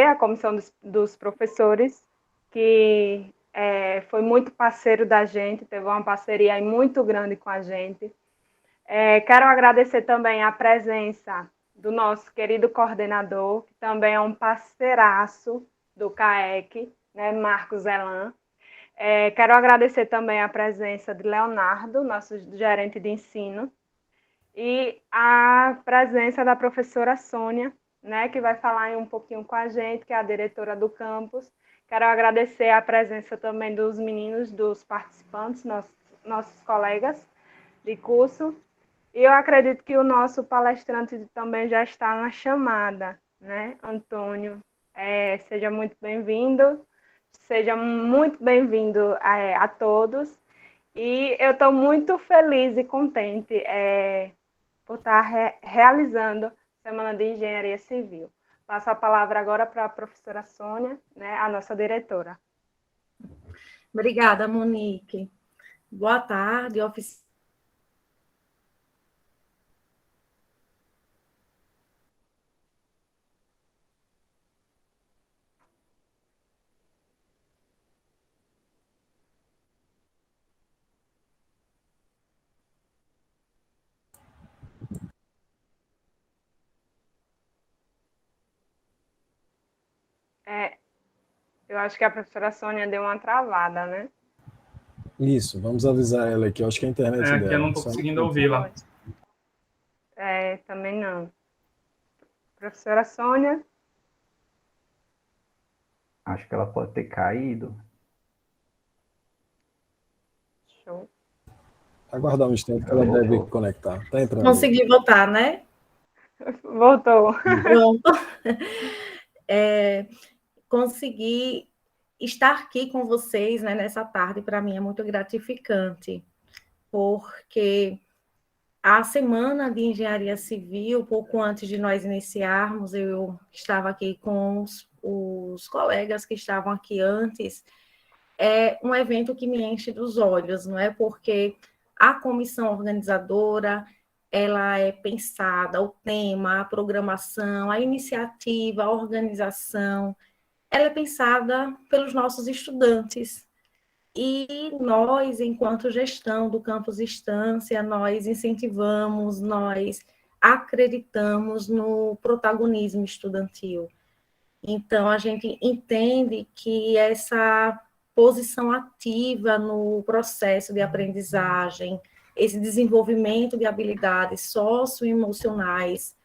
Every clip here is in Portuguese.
a comissão dos professores, que foi muito parceiro da gente, teve uma parceria aí muito grande com a gente. Quero agradecer também a presença do nosso querido coordenador, que também é um parceiraço do CAEC, né, Marcos Elan. Quero agradecer também a presença de Leonardo, nosso gerente de ensino, e a presença da professora Sônia, né, que vai falar aí um pouquinho com a gente, que é a diretora do campus. Quero agradecer a presença também dos meninos, dos participantes, nossos colegas de curso. E eu acredito que o nosso palestrante também já está na chamada, né, Antônio? Seja muito bem-vindo, seja muito bem-vindo a todos. E eu estou muito feliz e contente por estar realizando a Semana de Engenharia Civil. Passo a palavra agora para a professora Sônia, né, a nossa diretora. Obrigada, Monique. Boa tarde, Eu acho que a professora Sônia deu uma travada, né? Isso, vamos avisar ela aqui. Eu acho que é a internet dela. Aqui eu não estou conseguindo ouvi-la. Também não. Professora Sônia? Acho que ela pode ter caído. Show. Aguardar um instante que ela deve conectar. Tá entrando. Consegui voltar, né? Voltou. Pronto. Consegui estar aqui com vocês, né, nessa tarde, para mim é muito gratificante, porque a Semana de Engenharia Civil, pouco antes de nós iniciarmos, eu estava aqui com os colegas que estavam aqui antes, é um evento que me enche dos olhos, não é? Porque a comissão organizadora, ela é pensada, o tema, a programação, a iniciativa, a organização, ela é pensada pelos nossos estudantes. E nós, enquanto gestão do campus Estância, nós incentivamos, nós acreditamos no protagonismo estudantil. Então, a gente entende que essa posição ativa no processo de aprendizagem, esse desenvolvimento de habilidades socioemocionais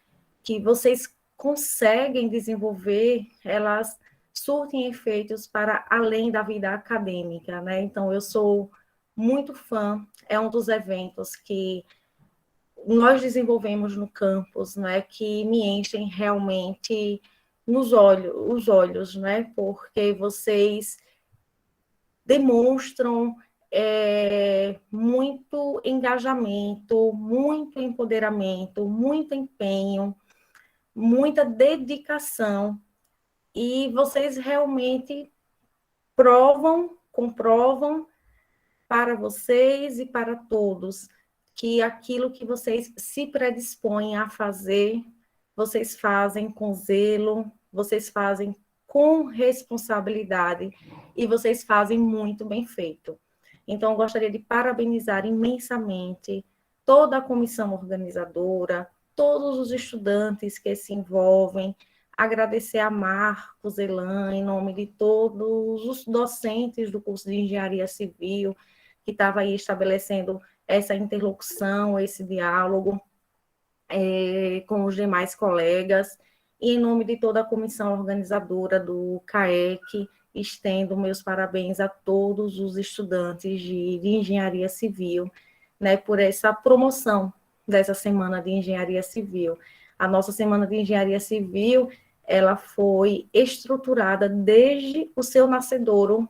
que vocês conseguem desenvolver, elas surtem efeitos para além da vida acadêmica, né? Então, eu sou muito fã, é um dos eventos que nós desenvolvemos no campus, né, que me enchem realmente os olhos, né, porque vocês demonstram muito engajamento, muito empoderamento, muito empenho, muita dedicação, e vocês realmente comprovam para vocês e para todos que aquilo que vocês se predispõem a fazer, vocês fazem com zelo, vocês fazem com responsabilidade e vocês fazem muito bem feito. Então, eu gostaria de parabenizar imensamente toda a comissão organizadora, todos os estudantes que se envolvem, agradecer a Marcos Elan, em nome de todos os docentes do curso de Engenharia Civil, que estava aí estabelecendo essa interlocução, esse diálogo com os demais colegas, e em nome de toda a comissão organizadora do CAEC, estendo meus parabéns a todos os estudantes de Engenharia Civil, né, por essa promoção dessa Semana de Engenharia Civil. A nossa Semana de Engenharia Civil, ela foi estruturada desde o seu nascedouro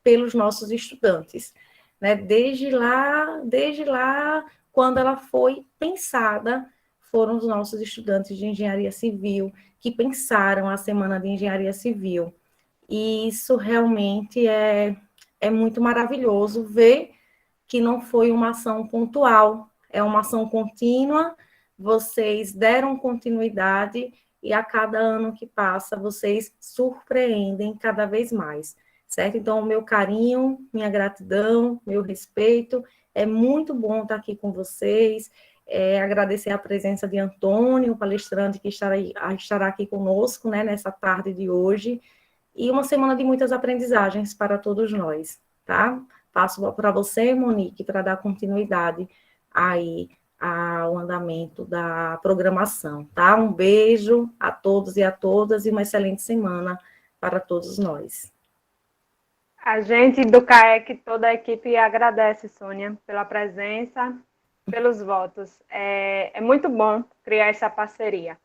pelos nossos estudantes, né? Desde lá, quando ela foi pensada, foram os nossos estudantes de engenharia civil que pensaram a Semana de Engenharia Civil. E isso realmente é muito maravilhoso ver que não foi uma ação pontual, é uma ação contínua, vocês deram continuidade e a cada ano que passa, vocês surpreendem cada vez mais, certo? Então, o meu carinho, minha gratidão, meu respeito, é muito bom estar aqui com vocês, agradecer a presença de Antônio, o palestrante que estará aqui conosco, né, nessa tarde de hoje, e uma semana de muitas aprendizagens para todos nós, tá? Passo para você, Monique, para dar continuidade aí ao andamento da programação, tá? Um beijo a todos e a todas e uma excelente semana para todos nós. A gente do CAEC, toda a equipe agradece, Sônia, pela presença, pelos votos. É muito bom criar essa parceria.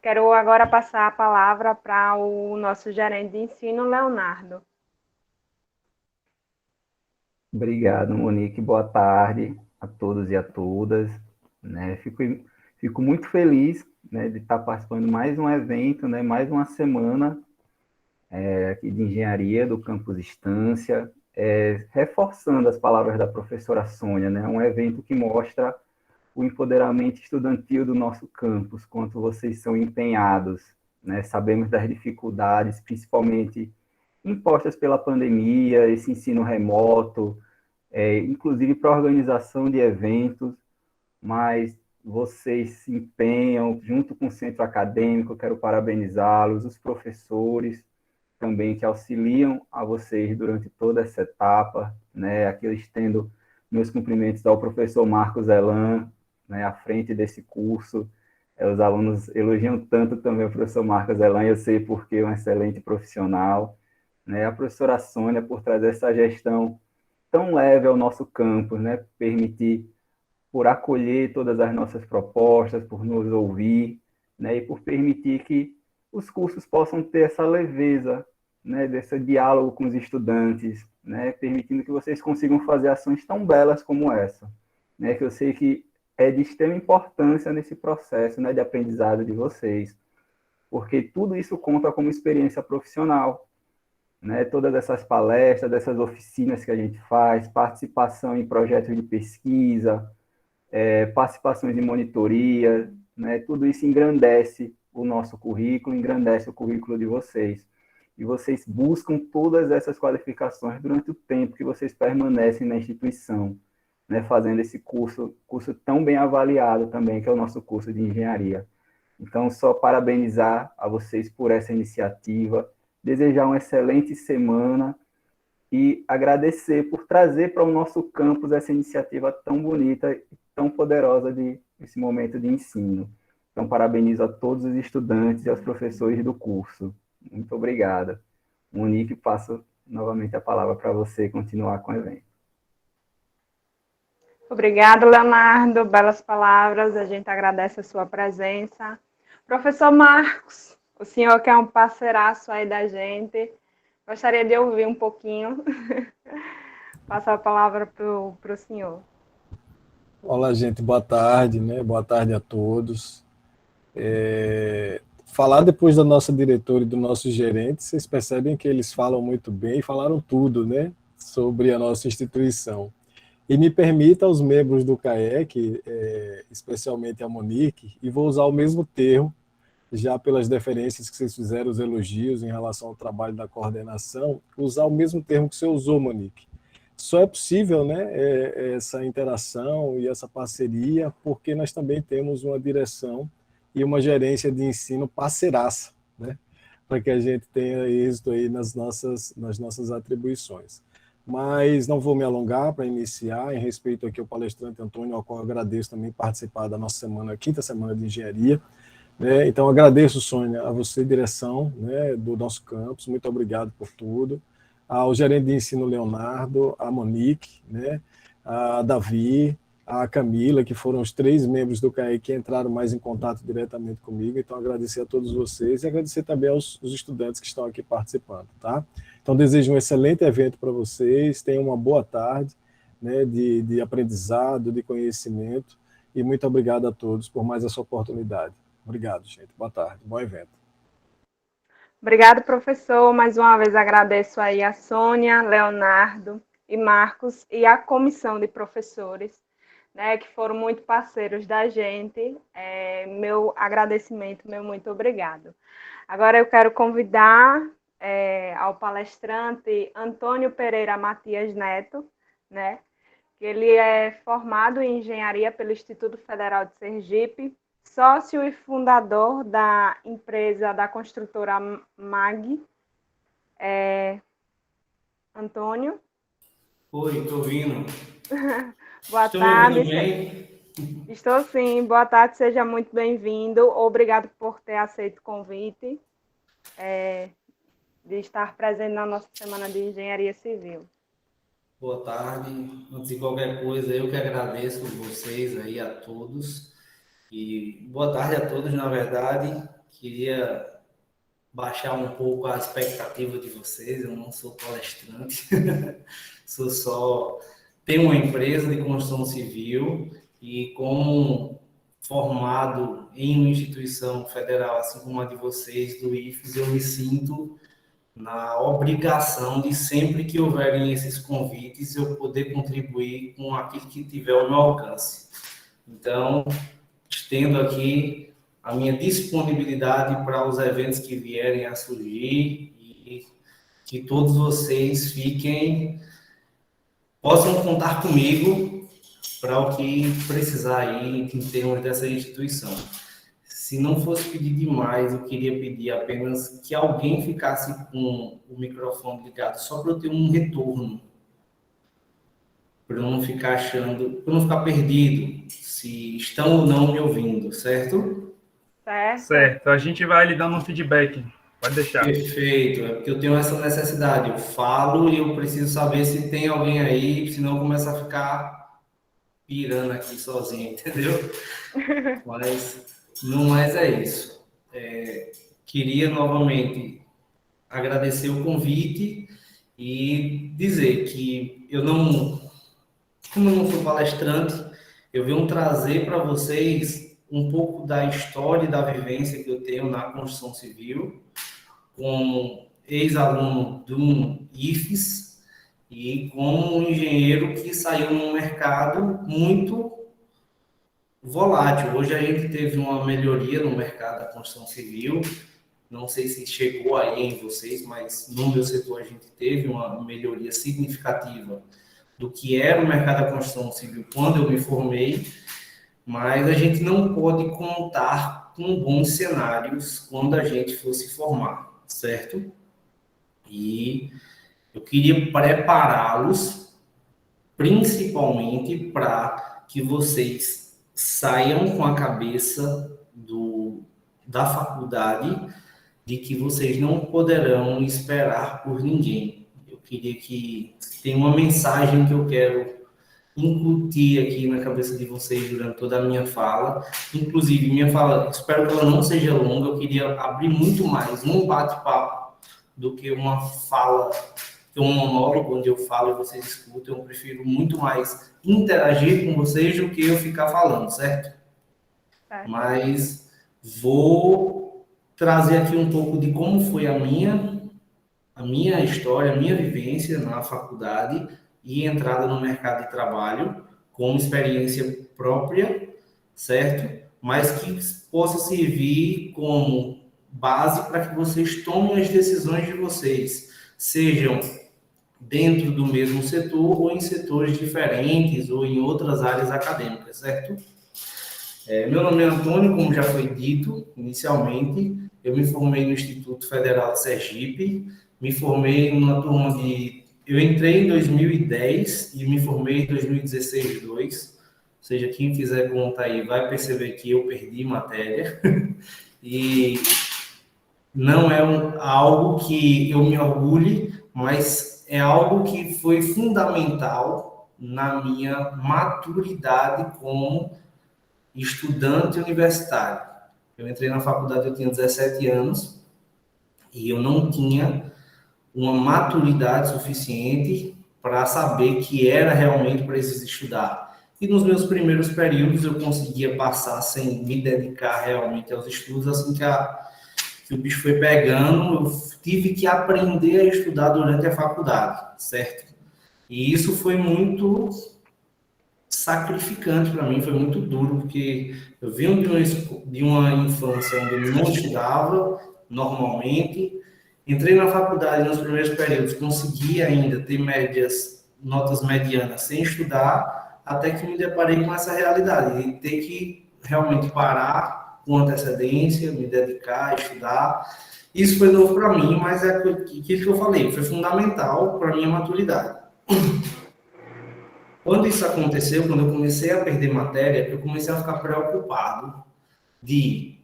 Quero agora passar a palavra para o nosso gerente de ensino, Leonardo. Obrigado, Monique. Boa tarde a todos e a todas. Né? Fico muito feliz, né, de estar participando de mais um evento, né, mais uma semana aqui de engenharia do Campus Estância, reforçando as palavras da professora Sônia, né, um evento que mostra o empoderamento estudantil do nosso campus, quanto vocês são empenhados, né? Sabemos das dificuldades, principalmente impostas pela pandemia, esse ensino remoto, inclusive para a organização de eventos, mas vocês se empenham junto com o centro acadêmico, quero parabenizá-los, os professores também que auxiliam a vocês durante toda essa etapa, né? Aqui eu estendo meus cumprimentos ao professor Marcos Elan, né, à frente desse curso. Os alunos elogiam tanto também o professor Marcos Elan, eu sei porque é um excelente profissional, né? A professora Sônia por trazer essa gestão tão leve ao nosso campus, né? Permitir, por acolher todas as nossas propostas, por nos ouvir, né? E por permitir que os cursos possam ter essa leveza, né? Desse diálogo com os estudantes, né? Permitindo que vocês consigam fazer ações tão belas como essa, né? Que eu sei que é de extrema importância nesse processo, né, de aprendizado de vocês, porque tudo isso conta como experiência profissional, né? Todas essas palestras, dessas oficinas que a gente faz, participação em projetos de pesquisa, participações em monitoria, né? Tudo isso engrandece o nosso currículo, engrandece o currículo de vocês. E vocês buscam todas essas qualificações durante o tempo que vocês permanecem na instituição, né, fazendo esse curso tão bem avaliado também, que é o nosso curso de engenharia. Então, só parabenizar a vocês por essa iniciativa, desejar uma excelente semana e agradecer por trazer para o nosso campus essa iniciativa tão bonita e tão poderosa desse momento de ensino. Então, parabenizo a todos os estudantes e aos professores do curso. Muito obrigada. Monique, passo novamente a palavra para você continuar com o evento. Obrigada, Leonardo, belas palavras, a gente agradece a sua presença. Professor Marcos, o senhor que é um parceiraço aí da gente, gostaria de ouvir um pouquinho. Passar a palavra para o senhor. Olá, gente, boa tarde, né? Boa tarde a todos. Falar depois da nossa diretora e do nosso gerente, vocês percebem que eles falam muito bem, falaram tudo, né? Sobre a nossa instituição. E me permita aos membros do CAEC, especialmente a Monique, e vou usar o mesmo termo, já pelas deferências que vocês fizeram, os elogios em relação ao trabalho da coordenação, usar o mesmo termo que você usou, Monique. Só é possível, né, essa interação e essa parceria, porque nós também temos uma direção e uma gerência de ensino parceiraça, né, para que a gente tenha êxito aí nas nossas atribuições. Mas não vou me alongar para iniciar, em respeito aqui ao palestrante Antônio, ao qual eu agradeço também participar da nossa quinta semana de engenharia. Né? Então, agradeço, Sônia, a você, direção, né, do nosso campus, muito obrigado por tudo. Ao gerente de ensino Leonardo, a Monique, né, a Davi, a Camila, que foram os 3 membros do CAE que entraram mais em contato diretamente comigo. Então, agradecer a todos vocês e agradecer também aos estudantes que estão aqui participando, tá? Então, desejo um excelente evento para vocês, tenham uma boa tarde, né, de aprendizado, de conhecimento, e muito obrigado a todos por mais essa oportunidade. Obrigado, gente. Boa tarde. Bom evento. Obrigado, professor. Mais uma vez agradeço aí a Sônia, Leonardo e Marcos e a comissão de professores, né, que foram muito parceiros da gente. Meu agradecimento, meu muito obrigado. Agora eu quero convidar ao palestrante Antônio Pereira Matias Neto, né, que ele é formado em engenharia pelo Instituto Federal de Sergipe, sócio e fundador da empresa da construtora MAG. Antônio. Oi, estou ouvindo. Boa Estão tarde. Me ouvindo bem? Estou sim. Boa tarde, seja muito bem-vindo. Obrigado por ter aceito o convite de estar presente na nossa Semana de Engenharia Civil. Boa tarde. Antes de qualquer coisa, eu que agradeço vocês aí a todos. E boa tarde a todos, na verdade. Queria baixar um pouco a expectativa de vocês. Eu não sou palestrante, tenho uma empresa de construção civil e como formado em uma instituição federal, assim como a de vocês, do IFES, eu me sinto na obrigação de sempre que houverem esses convites, eu poder contribuir com aquilo que tiver ao meu alcance. Então, estendo aqui a minha disponibilidade para os eventos que vierem a surgir e que todos vocês possam contar comigo para o que precisar aí em termos dessa instituição. Se não fosse pedir demais, eu queria pedir apenas que alguém ficasse com o microfone ligado, só para eu ter um retorno, para eu não ficar para eu não ficar perdido, se estão ou não me ouvindo, certo? Certo, a gente vai lhe dando um feedback, pode deixar. Perfeito, é porque eu tenho essa necessidade, eu falo e eu preciso saber se tem alguém aí, senão eu começo a ficar pirando aqui sozinho, entendeu? Mas, no mais é isso. Queria novamente agradecer o convite e dizer que como eu não sou palestrante, eu venho trazer para vocês um pouco da história e da vivência que eu tenho na construção civil, como ex-aluno do IFES e como um engenheiro que saiu num mercado muito volátil. Hoje a gente teve uma melhoria no mercado da construção civil, não sei se chegou aí em vocês, mas no meu setor a gente teve uma melhoria significativa do que era o mercado da construção civil quando eu me formei, mas a gente não pode contar com bons cenários quando a gente for se formar, certo? E eu queria prepará-los principalmente para que vocês saiam com a cabeça da faculdade de que vocês não poderão esperar por ninguém. Eu queria que tenha uma mensagem que eu quero incutir aqui na cabeça de vocês durante toda a minha fala. Inclusive, minha fala, espero que ela não seja longa, eu queria abrir muito mais um bate-papo do que uma fala, um monólogo onde eu falo e vocês escutam. Eu prefiro muito mais interagir com vocês do que eu ficar falando, certo? Mas vou trazer aqui um pouco de como foi a minha história, a minha vivência na faculdade e entrada no mercado de trabalho, como experiência própria, certo? Mas que possa servir como base para que vocês tomem as decisões de vocês, sejam dentro do mesmo setor ou em setores diferentes ou em outras áreas acadêmicas, certo? Meu nome é Antônio, como já foi dito inicialmente, eu me formei no Instituto Federal de Sergipe, me formei numa turma eu entrei em 2010 e me formei em 2016-2, ou seja, quem fizer conta aí vai perceber que eu perdi matéria, e não é algo que eu me orgulhe, mas é algo que foi fundamental na minha maturidade como estudante universitário. Eu entrei na faculdade, eu tinha 17 anos, e eu não tinha uma maturidade suficiente para saber que era realmente preciso estudar. E nos meus primeiros períodos eu conseguia passar sem me dedicar realmente aos estudos, assim que o bicho foi pegando, eu tive que aprender a estudar durante a faculdade, certo? E isso foi muito sacrificante para mim, foi muito duro, porque eu vim de uma infância onde eu não estudava normalmente, entrei na faculdade nos primeiros períodos, consegui ainda ter notas medianas sem estudar, até que me deparei com essa realidade, de ter que realmente parar com antecedência, me dedicar a estudar. Isso foi novo para mim, mas é aquilo que eu falei, foi fundamental para a minha maturidade. Quando isso aconteceu, quando eu comecei a perder matéria, eu comecei a ficar preocupado de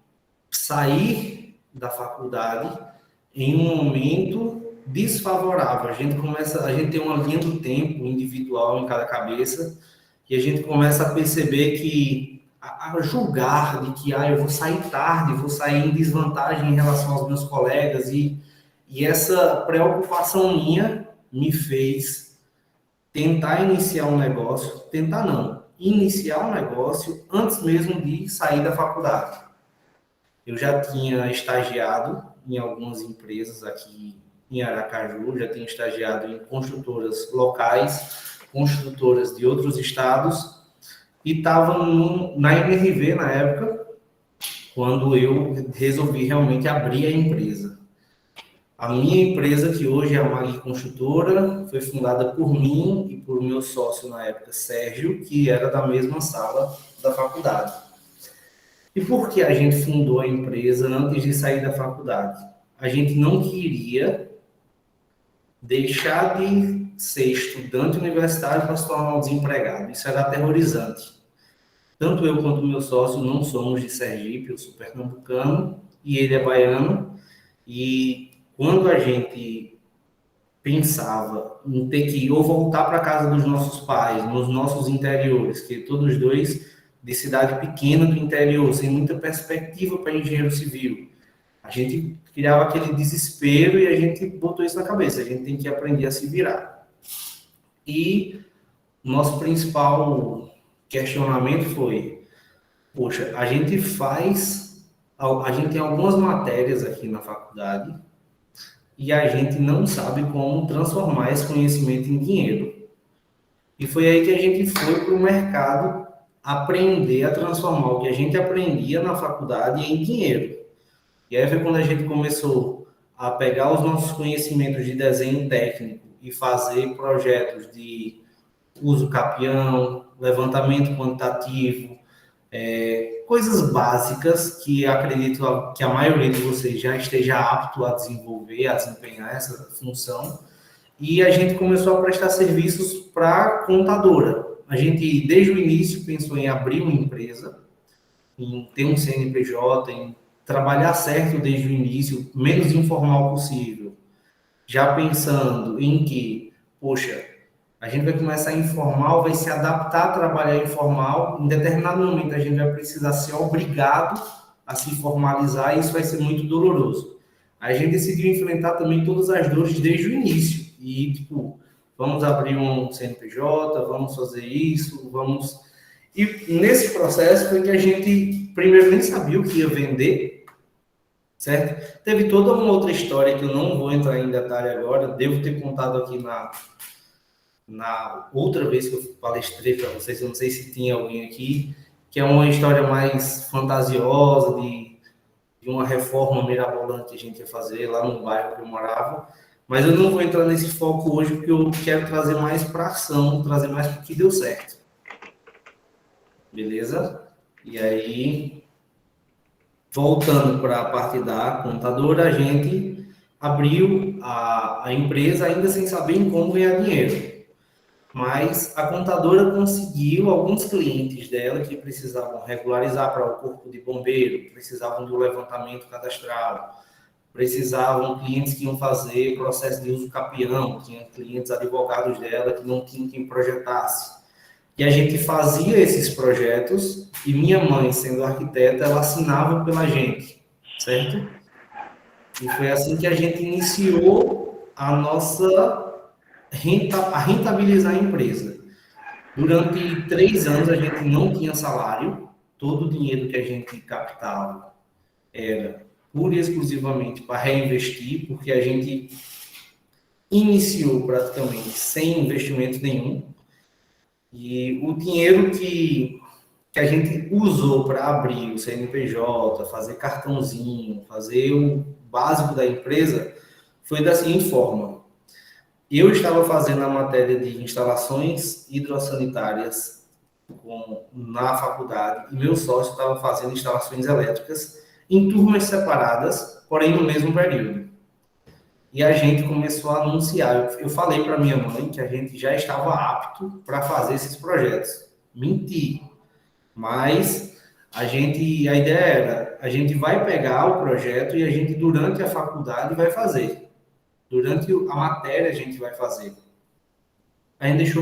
sair da faculdade em um momento desfavorável. A gente tem uma linha do tempo individual em cada cabeça e a gente começa a perceber que a julgar de que eu vou sair tarde, vou sair em desvantagem em relação aos meus colegas e essa preocupação minha me fez tentar iniciar um negócio, iniciar um negócio antes mesmo de sair da faculdade. Eu já tinha estagiado em algumas empresas aqui em Aracaju, já tinha estagiado em construtoras locais, construtoras de outros estados, e estava na MRV na época, quando eu resolvi realmente abrir a empresa. A minha empresa, que hoje é a Mag Construtora, foi fundada por mim e por meu sócio na época, Sérgio, que era da mesma sala da faculdade. E por que a gente fundou a empresa antes de sair da faculdade? A gente não queria deixar de ser estudante universitário para se tornar um desempregado. Isso era aterrorizante. Tanto eu quanto o meu sócio não somos de Sergipe, eu sou pernambucano e ele é baiano. E quando a gente pensava em ter que ou voltar para a casa dos nossos pais, nos nossos interiores, que todos dois de cidade pequena do interior, sem muita perspectiva para engenheiro civil, a gente criava aquele desespero e a gente botou isso na cabeça, a gente tem que aprender a se virar. E o nosso principal questionamento foi, poxa, a gente tem algumas matérias aqui na faculdade e a gente não sabe como transformar esse conhecimento em dinheiro. E foi aí que a gente foi para o mercado aprender a transformar o que a gente aprendia na faculdade em dinheiro. E aí foi quando a gente começou a pegar os nossos conhecimentos de desenho técnico e fazer projetos de uso capião, levantamento quantitativo, coisas básicas que acredito que a maioria de vocês já esteja apto a desenvolver, a desempenhar essa função. E a gente começou a prestar serviços para a contadora. A gente, desde o início, pensou em abrir uma empresa, em ter um CNPJ, em trabalhar certo desde o início, menos informal possível. Já pensando em que, poxa, a gente vai começar informal, vai se adaptar a trabalhar informal, em determinado momento a gente vai precisar ser obrigado a se formalizar e isso vai ser muito doloroso. A gente decidiu enfrentar também todas as dores desde o início. E, vamos abrir um CNPJ, vamos fazer isso, vamos... E nesse processo foi que a gente, primeiro, nem sabia o que ia vender, certo? Teve toda uma outra história que eu não vou entrar em detalhe agora, devo ter contado aqui na outra vez que eu palestrei para vocês, eu não sei se tinha alguém aqui, que é uma história mais fantasiosa de uma reforma mirabolante que a gente ia fazer lá no bairro que eu morava, mas eu não vou entrar nesse foco hoje porque eu quero trazer mais para ação, trazer mais para o que deu certo. Beleza? E aí, voltando para a parte da contadora, a gente abriu a empresa ainda sem saber em como ganhar dinheiro. Mas a contadora conseguiu alguns clientes dela que precisavam regularizar para o corpo de bombeiro, precisavam do levantamento cadastral, precisavam clientes que iam fazer processo de uso capião, tinha clientes advogados dela que não tinham quem projetasse. E a gente fazia esses projetos e minha mãe, sendo arquiteta, ela assinava pela gente, certo? E foi assim que a gente iniciou a rentabilizar a empresa. Durante 3 anos a gente não tinha salário, todo o dinheiro que a gente captava era pura e exclusivamente para reinvestir, porque a gente iniciou praticamente sem investimento nenhum. E o dinheiro que a gente usou para abrir o CNPJ, fazer cartãozinho, fazer o básico da empresa, foi da seguinte forma. Eu estava fazendo a matéria de instalações hidrossanitárias na faculdade e meu sócio estava fazendo instalações elétricas em turmas separadas, porém no mesmo período. E a gente começou a anunciar. Eu falei para minha mãe que a gente já estava apto para fazer esses projetos. Menti. Mas a ideia era, a gente vai pegar o projeto e a gente, durante a faculdade, vai fazer. Durante a matéria, a gente vai fazer. A gente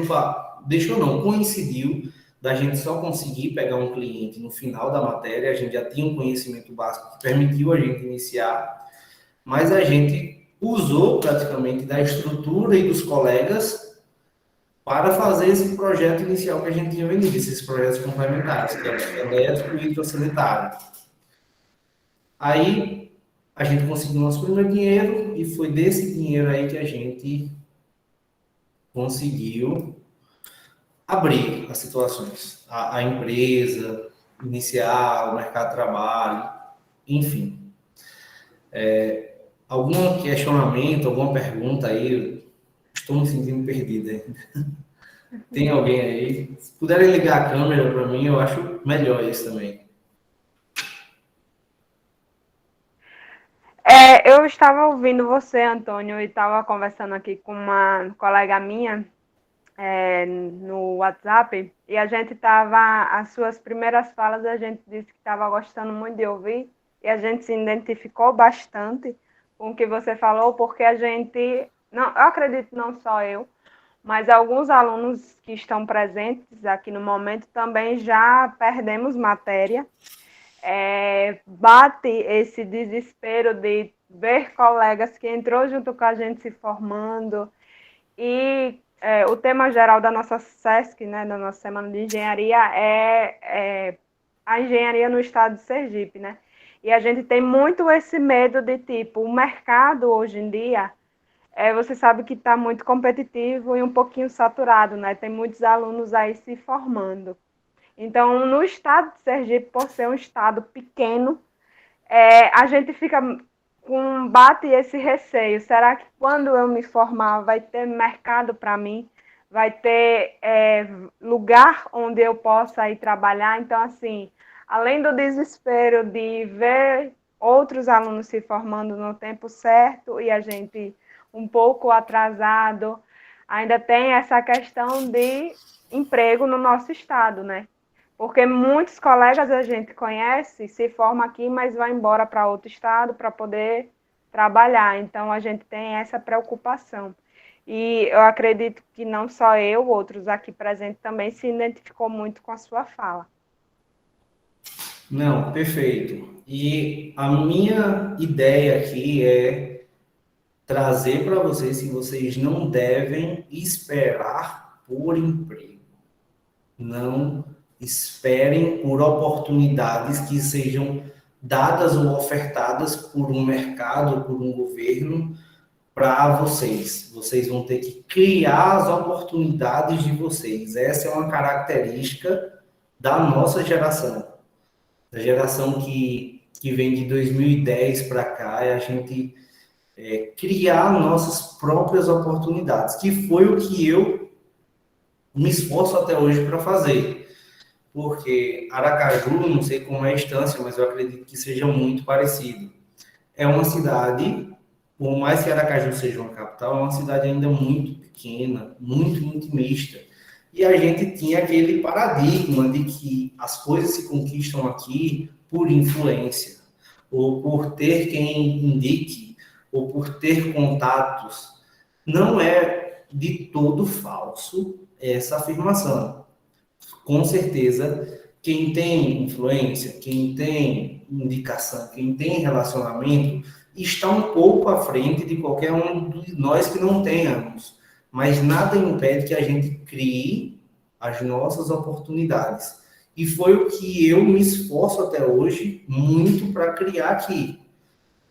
coincidiu da gente só conseguir pegar um cliente no final da matéria, a gente já tinha um conhecimento básico que permitiu a gente iniciar, mas a gente usou praticamente da estrutura e dos colegas para fazer esse projeto inicial que a gente tinha vendido, esses projetos complementares, que é elétrico e hidrossanitário. Aí, a gente conseguiu nosso primeiro dinheiro e foi desse dinheiro aí que a gente conseguiu abrir as situações, a empresa, iniciar o mercado de trabalho, enfim. Algum questionamento, alguma pergunta aí? Estou me sentindo perdido ainda. Tem alguém aí? Se puderem ligar a câmera para mim, eu acho melhor isso também. Eu estava ouvindo você, Antônio, e estava conversando aqui com uma colega minha no WhatsApp, e a gente estava, as suas primeiras falas, a gente disse que estava gostando muito de ouvir, e a gente se identificou bastante com o que você falou, porque a gente, não, eu acredito não só eu, mas alguns alunos que estão presentes aqui no momento também já perdemos matéria. Bate esse desespero de ver colegas que entrou junto com a gente se formando, e o tema geral da nossa SESC, né, da nossa Semana de Engenharia, é a engenharia no estado de Sergipe, né? E a gente tem muito esse medo de, tipo, o mercado hoje em dia, você sabe que está muito competitivo e um pouquinho saturado, né? Tem muitos alunos aí se formando. Então, no estado de Sergipe, por ser um estado pequeno, a gente bate esse receio. Será que quando eu me formar vai ter mercado para mim? Vai ter lugar onde eu possa ir trabalhar? Então, assim, além do desespero de ver outros alunos se formando no tempo certo e a gente um pouco atrasado, ainda tem essa questão de emprego no nosso estado, né? Porque muitos colegas a gente conhece, se forma aqui, mas vai embora para outro estado para poder trabalhar. Então, a gente tem essa preocupação. E eu acredito que não só eu, outros aqui presentes também se identificou muito com a sua fala. Não, perfeito. E a minha ideia aqui é trazer para vocês que vocês não devem esperar por emprego. Não esperem por oportunidades que sejam dadas ou ofertadas por um mercado, por um governo, para vocês. Vocês vão ter que criar as oportunidades de vocês. Essa é uma característica da nossa geração. Da geração que vem de 2010 para cá, é a gente criar nossas próprias oportunidades, que foi o que eu me esforço até hoje para fazer. Porque Aracaju, não sei como é a distância, mas eu acredito que seja muito parecido. É uma cidade, por mais que Aracaju seja uma capital, é uma cidade ainda muito pequena, muito intimista. E a gente tinha aquele paradigma de que as coisas se conquistam aqui por influência, ou por ter quem indique, ou por ter contatos. Não é de todo falso essa afirmação. Com certeza, quem tem influência, quem tem indicação, quem tem relacionamento, está um pouco à frente de qualquer um de nós que não tenhamos. Mas nada impede que a gente crie as nossas oportunidades. E foi o que eu me esforço até hoje muito para criar aqui.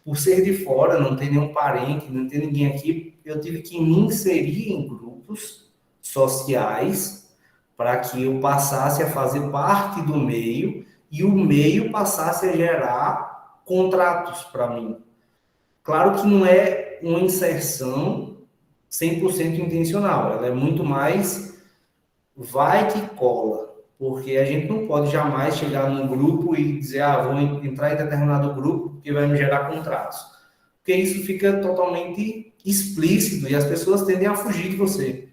Por ser de fora, não ter nenhum parente, não ter ninguém aqui, eu tive que me inserir em grupos sociais para que eu passasse a fazer parte do meio e o meio passasse a gerar contratos para mim. Claro que não é uma inserção 100% intencional, ela é muito mais vai que cola, porque a gente não pode jamais chegar num grupo e dizer, vou entrar em determinado grupo porque vai me gerar contratos, porque isso fica totalmente explícito e as pessoas tendem a fugir de você.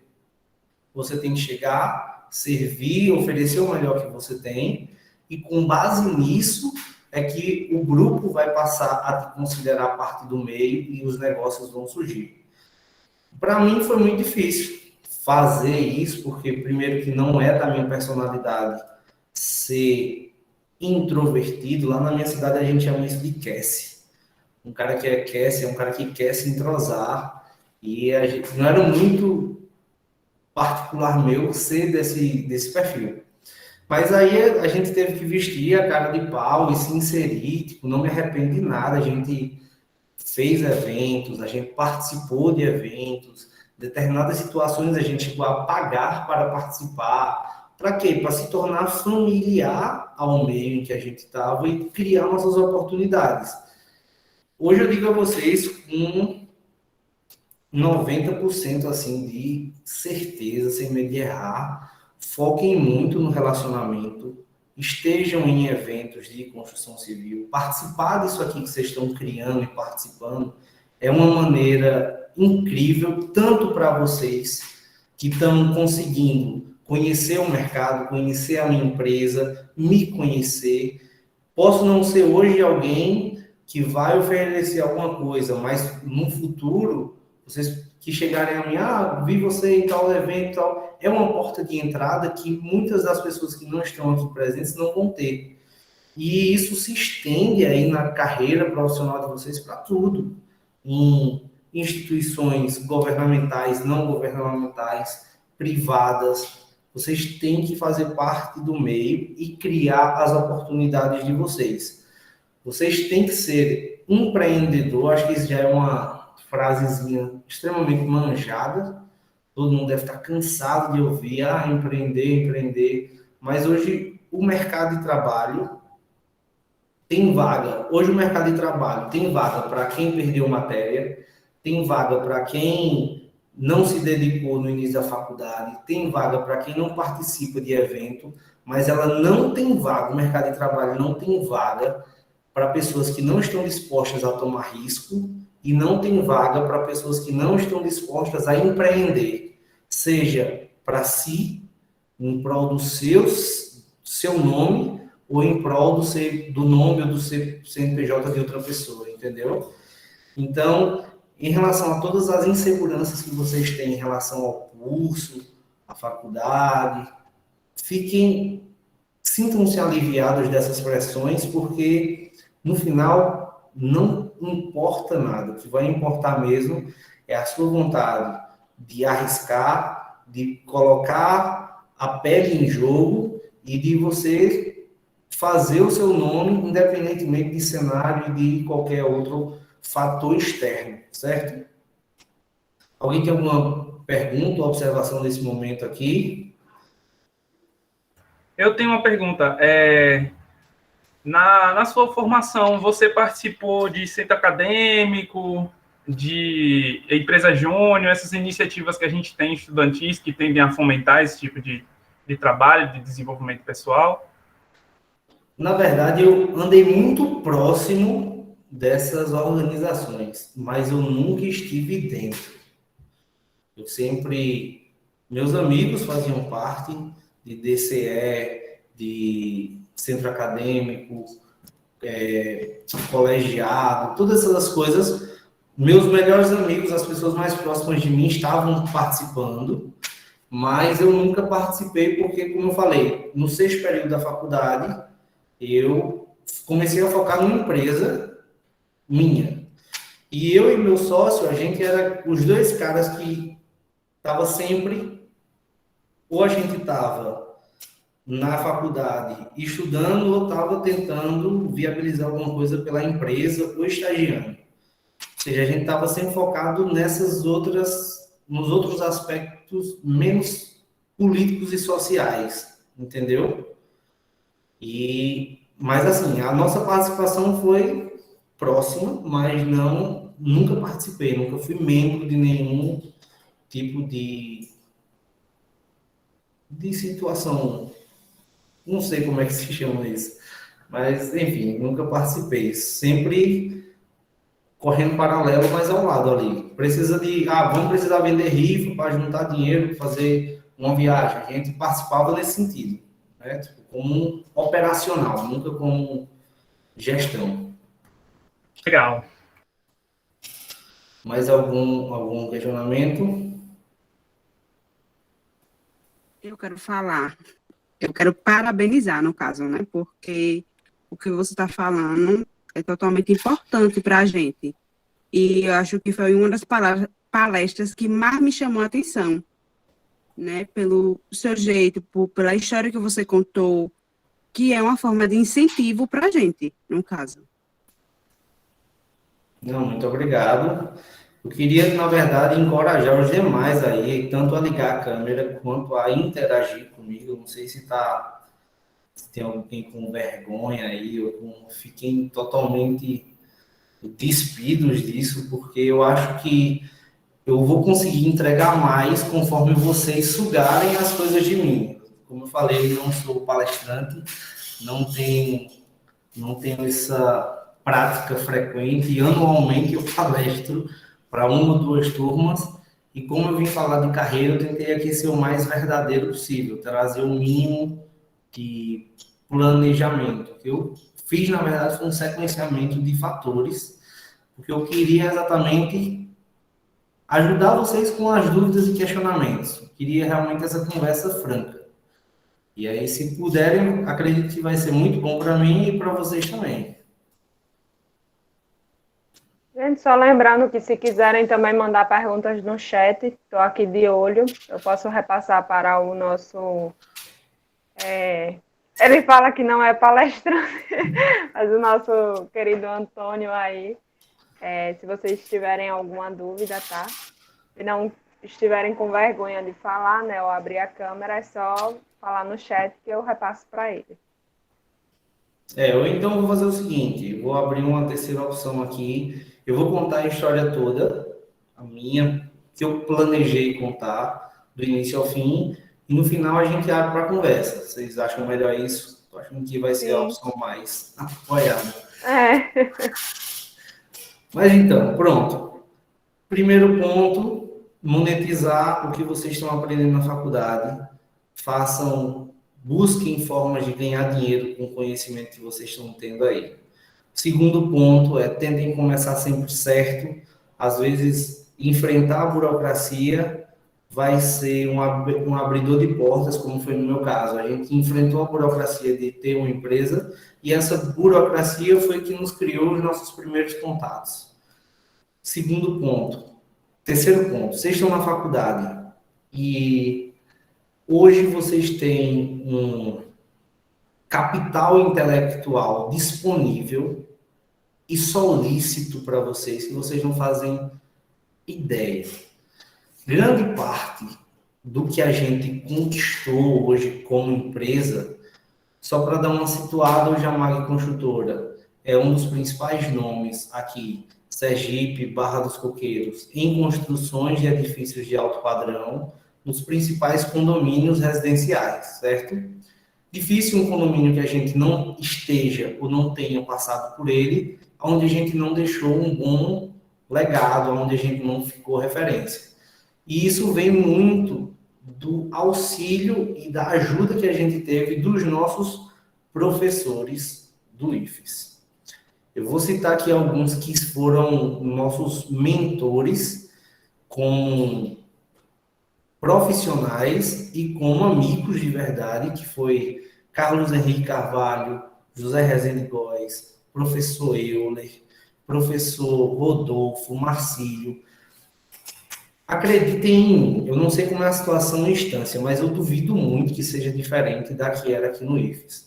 Você tem que chegar, servir, oferecer o melhor que você tem, e com base nisso é que o grupo vai passar a te considerar parte do meio e os negócios vão surgir. Para mim foi muito difícil fazer isso, porque primeiro que não é da minha personalidade ser introvertido. Lá na minha cidade a gente chama isso de Cassie. Um cara que é Cassie é um cara que quer se entrosar, e a gente, não era muito particular meu ser desse perfil. Mas aí a gente teve que vestir a cara de pau e se inserir, tipo, não me arrependo de nada. A gente fez eventos, a gente participou de eventos, determinadas situações a gente chegou a pagar para participar. Para quê? Para se tornar familiar ao meio em que a gente estava e criar nossas oportunidades. Hoje eu digo a vocês com 90% assim de certeza, sem medo de errar. Foquem muito no relacionamento, estejam em eventos de construção civil, participar disso aqui que vocês estão criando e participando é uma maneira incrível, tanto para vocês que estão conseguindo conhecer o mercado, conhecer a minha empresa, me conhecer. Posso não ser hoje alguém que vai oferecer alguma coisa, mas no futuro, vocês que chegarem a mim, vi você em tal evento e tal, é uma porta de entrada que muitas das pessoas que não estão aqui presentes não vão ter. E isso se estende aí na carreira profissional de vocês para tudo. Em instituições governamentais, não governamentais, privadas, vocês têm que fazer parte do meio e criar as oportunidades de vocês. Vocês têm que ser empreendedor, acho que isso já é uma frasezinha extremamente manjada, todo mundo deve estar cansado de ouvir, empreender, mas hoje o mercado de trabalho tem vaga. Hoje o mercado de trabalho tem vaga para quem perdeu matéria, tem vaga para quem não se dedicou no início da faculdade, tem vaga para quem não participa de evento, mas ela não tem vaga, o mercado de trabalho não tem vaga para pessoas que não estão dispostas a tomar risco, e não tem vaga para pessoas que não estão dispostas a empreender, seja para si, em prol do seu nome, ou em prol do nome ou do CNPJ de outra pessoa, entendeu? Então, em relação a todas as inseguranças que vocês têm em relação ao curso, à faculdade, sintam-se aliviados dessas pressões, porque no final não importa nada. O que vai importar mesmo é a sua vontade de arriscar, de colocar a pele em jogo e de você fazer o seu nome independentemente de cenário e de qualquer outro fator externo, certo? Alguém tem alguma pergunta ou observação nesse momento aqui? Eu tenho uma pergunta. Na sua formação, você participou de centro acadêmico, de empresa júnior, essas iniciativas que a gente tem estudantis que tendem a fomentar esse tipo de trabalho, de desenvolvimento pessoal? Na verdade, eu andei muito próximo dessas organizações, mas eu nunca estive dentro. Meus amigos faziam parte de DCE, de centro acadêmico, colegiado, todas essas coisas. Meus melhores amigos, as pessoas mais próximas de mim, estavam participando, mas eu nunca participei porque, como eu falei, no 6º período da faculdade, eu comecei a focar numa empresa minha. E eu e meu sócio, a gente era os dois caras que estava sempre, ou a gente estava na faculdade estudando ou estava tentando viabilizar alguma coisa pela empresa ou estagiando. Ou seja, a gente estava sempre focado nos outros aspectos menos políticos e sociais, entendeu? Mas assim, a nossa participação foi próxima, mas nunca participei, nunca fui membro de nenhum tipo de situação, não sei como é que se chama isso, mas enfim, nunca participei, sempre correndo paralelo, mas ao lado ali. Vamos precisar vender rifa para juntar dinheiro, para fazer uma viagem. A gente participava nesse sentido, né? Tipo, como operacional, nunca como gestão. Legal. Mais algum questionamento? Eu quero falar, eu quero parabenizar, no caso, né? Porque o que você está falando é totalmente importante para a gente. E eu acho que foi uma das palestras que mais me chamou a atenção, né? Pelo seu jeito, pela história que você contou, que é uma forma de incentivo para a gente, no caso. Não, muito obrigado. Eu queria, na verdade, encorajar os demais aí, tanto a ligar a câmera quanto a interagir comigo. Eu não sei se tem alguém com vergonha aí, fiquem totalmente despidos disso, porque eu acho que eu vou conseguir entregar mais conforme vocês sugarem as coisas de mim. Como eu falei, eu não sou palestrante, não tenho essa prática frequente, e anualmente eu palestro para uma ou duas turmas, e como eu vim falar de carreira, eu tentei aqui ser o mais verdadeiro possível, trazer o mínimo de planejamento. O que eu fiz, na verdade, foi um sequenciamento de fatores, porque eu queria exatamente ajudar vocês com as dúvidas e questionamentos. Eu queria realmente essa conversa franca. E aí, se puderem, acredito que vai ser muito bom para mim e para vocês também. Gente, só lembrando que se quiserem também mandar perguntas no chat, estou aqui de olho, eu posso repassar para o nosso... ele fala que não é palestrante, mas o nosso querido Antônio aí, se vocês tiverem alguma dúvida, tá? Se não estiverem com vergonha de falar, né, ou abrir a câmera, é só falar no chat que eu repasso para ele. Eu então vou fazer o seguinte, vou abrir uma terceira opção aqui, eu vou contar a história toda, a minha, que eu planejei contar, do início ao fim, e no final a gente abre para conversa. Vocês acham melhor isso? Estou achando que vai ser a opção mais apoiada. Mas então, pronto. Primeiro ponto, monetizar o que vocês estão aprendendo na faculdade. Busquem formas de ganhar dinheiro com o conhecimento que vocês estão tendo aí. Segundo ponto tentem começar sempre certo. Às vezes, enfrentar a burocracia vai ser um abridor de portas, como foi no meu caso. A gente enfrentou a burocracia de ter uma empresa e essa burocracia foi que nos criou os nossos primeiros contatos. Segundo ponto. Terceiro ponto. Vocês estão na faculdade e hoje vocês têm um capital intelectual disponível e solícito para vocês, que vocês não fazem ideia. Grande parte do que a gente conquistou hoje como empresa, só para dar uma situada, hoje a MAG Construtora é um dos principais nomes aqui, Sergipe, Barra dos Coqueiros, em construções de edifícios de alto padrão, nos principais condomínios residenciais, certo? Difícil um condomínio que a gente não esteja ou não tenha passado por ele, onde a gente não deixou um bom legado, onde a gente não ficou referência. E isso vem muito do auxílio e da ajuda que a gente teve dos nossos professores do IFES. Eu vou citar aqui alguns que foram nossos mentores, como profissionais e como amigos de verdade, que foi Carlos Henrique Carvalho, José Rezende Góes, professor Euler, professor Rodolfo, Marcílio. Acreditem em mim, eu não sei como é a situação em instância, mas eu duvido muito que seja diferente da que era aqui no IFES.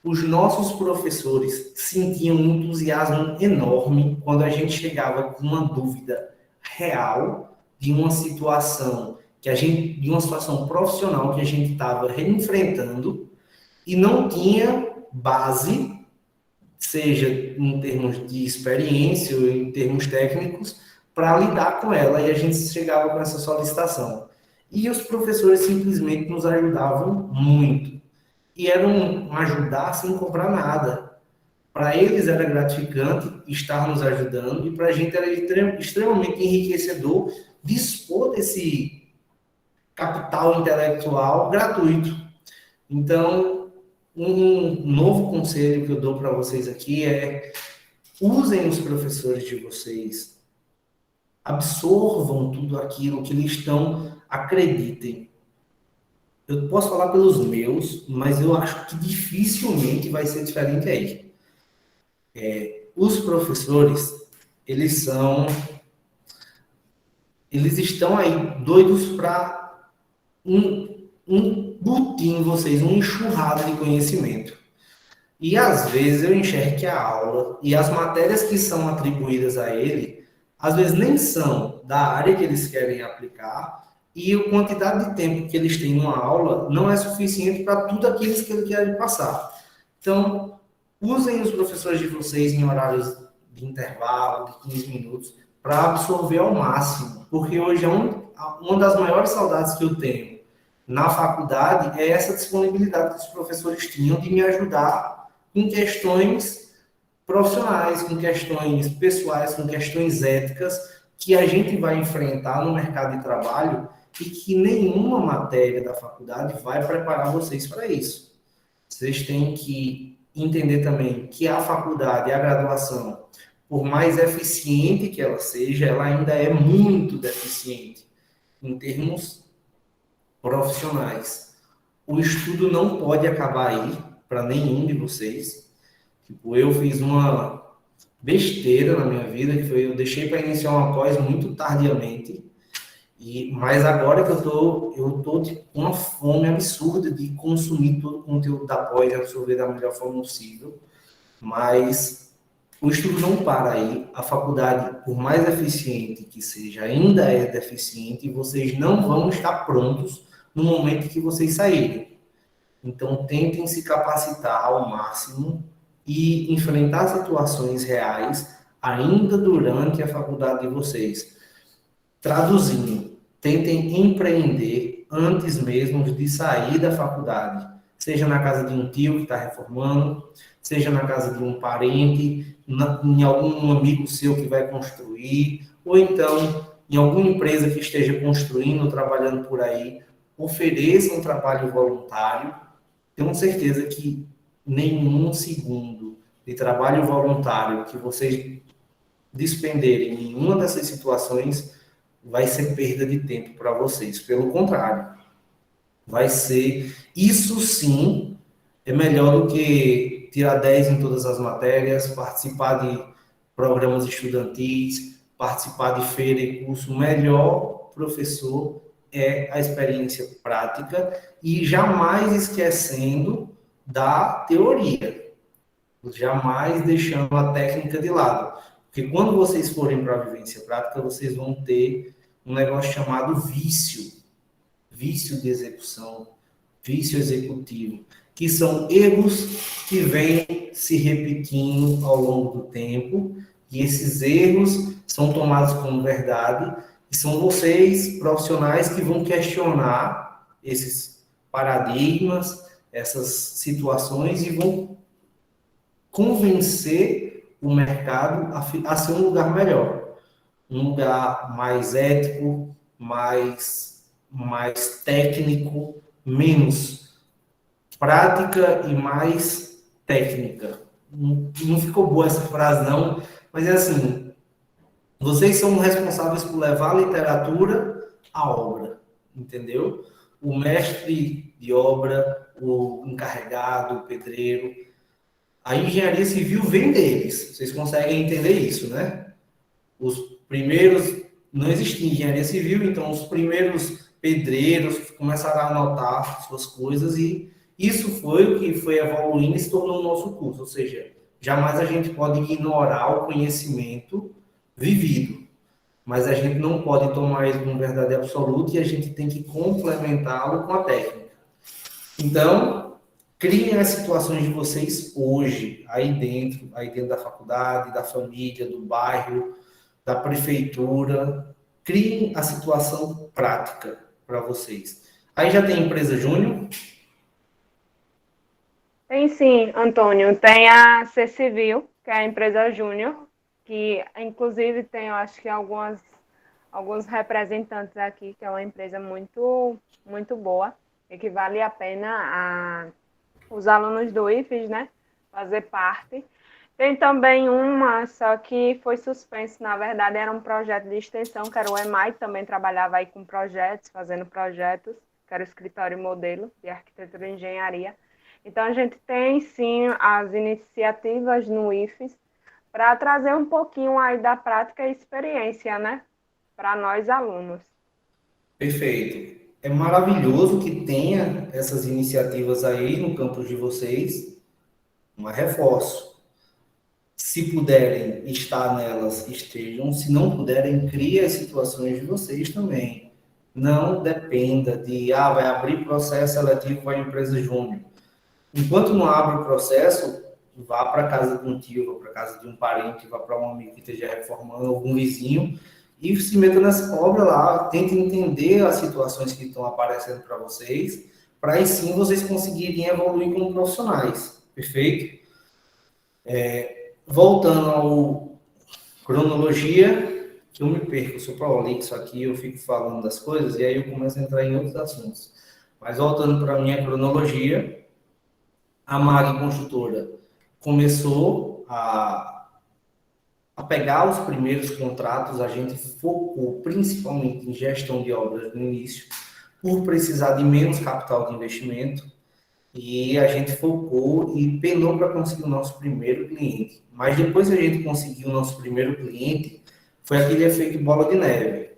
Os nossos professores sentiam um entusiasmo enorme quando a gente chegava com uma dúvida real de uma situação de uma situação profissional que a gente estava enfrentando e não tinha base, seja em termos de experiência ou em termos técnicos, para lidar com ela, e a gente chegava com essa solicitação. E os professores simplesmente nos ajudavam muito. E era um ajudar sem cobrar nada. Para eles era gratificante estar nos ajudando, e para a gente era extremamente enriquecedor dispor desse capital intelectual gratuito. Então, um novo conselho que eu dou para vocês aqui é: usem os professores de vocês, absorvam tudo aquilo que eles estão, acreditem. Eu posso falar pelos meus, mas eu acho que dificilmente vai ser diferente aí. Os professores, eles estão aí doidos para embutir em vocês uma enxurrada de conhecimento. E às vezes eu enxergo que a aula e as matérias que são atribuídas a ele, às vezes nem são da área que eles querem aplicar, e a quantidade de tempo que eles têm numa aula não é suficiente para tudo aquilo que eles querem passar. Então, usem os professores de vocês em horários de intervalo, de 15 minutos, para absorver ao máximo, porque hoje uma das maiores saudades que eu tenho na faculdade é essa disponibilidade que os professores tinham de me ajudar em questões profissionais, com questões pessoais, com questões éticas que a gente vai enfrentar no mercado de trabalho e que nenhuma matéria da faculdade vai preparar vocês para isso. Vocês têm que entender também que a faculdade, a graduação, por mais eficiente que ela seja, ela ainda é muito deficiente em termos profissionais. O estudo não pode acabar aí para nenhum de vocês. Tipo, eu fiz uma besteira na minha vida, que foi eu deixei para iniciar uma pós muito tardiamente, mas agora que eu tô com uma fome absurda de consumir todo o conteúdo da pós e absorver da melhor forma possível, mas o estudo não para aí. A faculdade, por mais eficiente que seja, ainda é deficiente, e vocês não vão estar prontos no momento que vocês saírem. Então, tentem se capacitar ao máximo e enfrentar situações reais ainda durante a faculdade de vocês. Traduzindo, tentem empreender antes mesmo de sair da faculdade, seja na casa de um tio que está reformando, seja na casa de um parente, em algum amigo seu que vai construir, ou então em alguma empresa que esteja construindo ou trabalhando por aí. Ofereça um trabalho voluntário. Tenho certeza que nenhum segundo de trabalho voluntário que vocês despenderem em nenhuma dessas situações vai ser perda de tempo para vocês. Pelo contrário, vai ser, isso sim, é melhor do que tirar 10 em todas as matérias, participar de programas estudantis, participar de feira e curso. O melhor professor é a experiência prática, e jamais esquecendo da teoria, jamais deixando a técnica de lado. Porque quando vocês forem para a vivência prática, vocês vão ter um negócio chamado vício de execução, vício executivo, que são erros que vêm se repetindo ao longo do tempo, e esses erros são tomados como verdade, e são vocês, profissionais, que vão questionar esses paradigmas, essas situações, e vão convencer o mercado a ser um lugar melhor, um lugar mais ético, mais técnico, menos prática e mais técnica. Não ficou boa essa frase, não, mas é assim: vocês são responsáveis por levar a literatura à obra, entendeu? O mestre de obra, o encarregado, o pedreiro. A engenharia civil vem deles. Vocês conseguem entender isso, né? Os primeiros... Não existia engenharia civil, então os primeiros pedreiros começaram a anotar suas coisas, e isso foi o que foi evoluindo e se tornou o nosso curso. Ou seja, jamais a gente pode ignorar o conhecimento vivido, mas a gente não pode tomar ele como verdade absoluta e a gente tem que complementá-lo com a técnica. Então, criem as situações de vocês hoje, aí dentro da faculdade, da família, do bairro, da prefeitura. Criem a situação prática para vocês. Aí já tem empresa júnior? Tem sim, Antônio. Tem a C Civil, que é a empresa júnior, que inclusive tem, eu acho que alguns representantes aqui, que é uma empresa muito, muito boa, e que vale a pena os alunos do IFES, né, fazer parte. Tem também uma, só que foi suspenso, na verdade, era um projeto de extensão, que era o EMAI, também trabalhava aí com projetos, fazendo projetos, que era o escritório modelo de arquitetura e engenharia. Então, a gente tem, sim, as iniciativas no IFES para trazer um pouquinho aí da prática e experiência, né, para nós alunos. Perfeito. É maravilhoso que tenha essas iniciativas aí no campus de vocês. Mas reforço. Se puderem estar nelas, estejam. Se não puderem, crie as situações de vocês também. Não dependa de, vai abrir processo seletivo para a empresa júnior. Enquanto não abre o processo, vá para casa de um tio, vá para casa de um parente, vá para um amigo que esteja reformando, algum vizinho, e se meta nessa obra lá, tente entender as situações que estão aparecendo para vocês, para aí sim vocês conseguirem evoluir como profissionais. Perfeito? Voltando ao cronologia, que eu me perco, eu sou prolixo aqui, eu fico falando das coisas, e aí eu começo a entrar em outros assuntos. Mas voltando para a minha cronologia, a MAG Construtora começou a pegar os primeiros contratos, a gente focou principalmente em gestão de obras no início, por precisar de menos capital de investimento, e a gente focou e penou para conseguir o nosso primeiro cliente. Mas depois que a gente conseguiu o nosso primeiro cliente, foi aquele efeito bola de neve.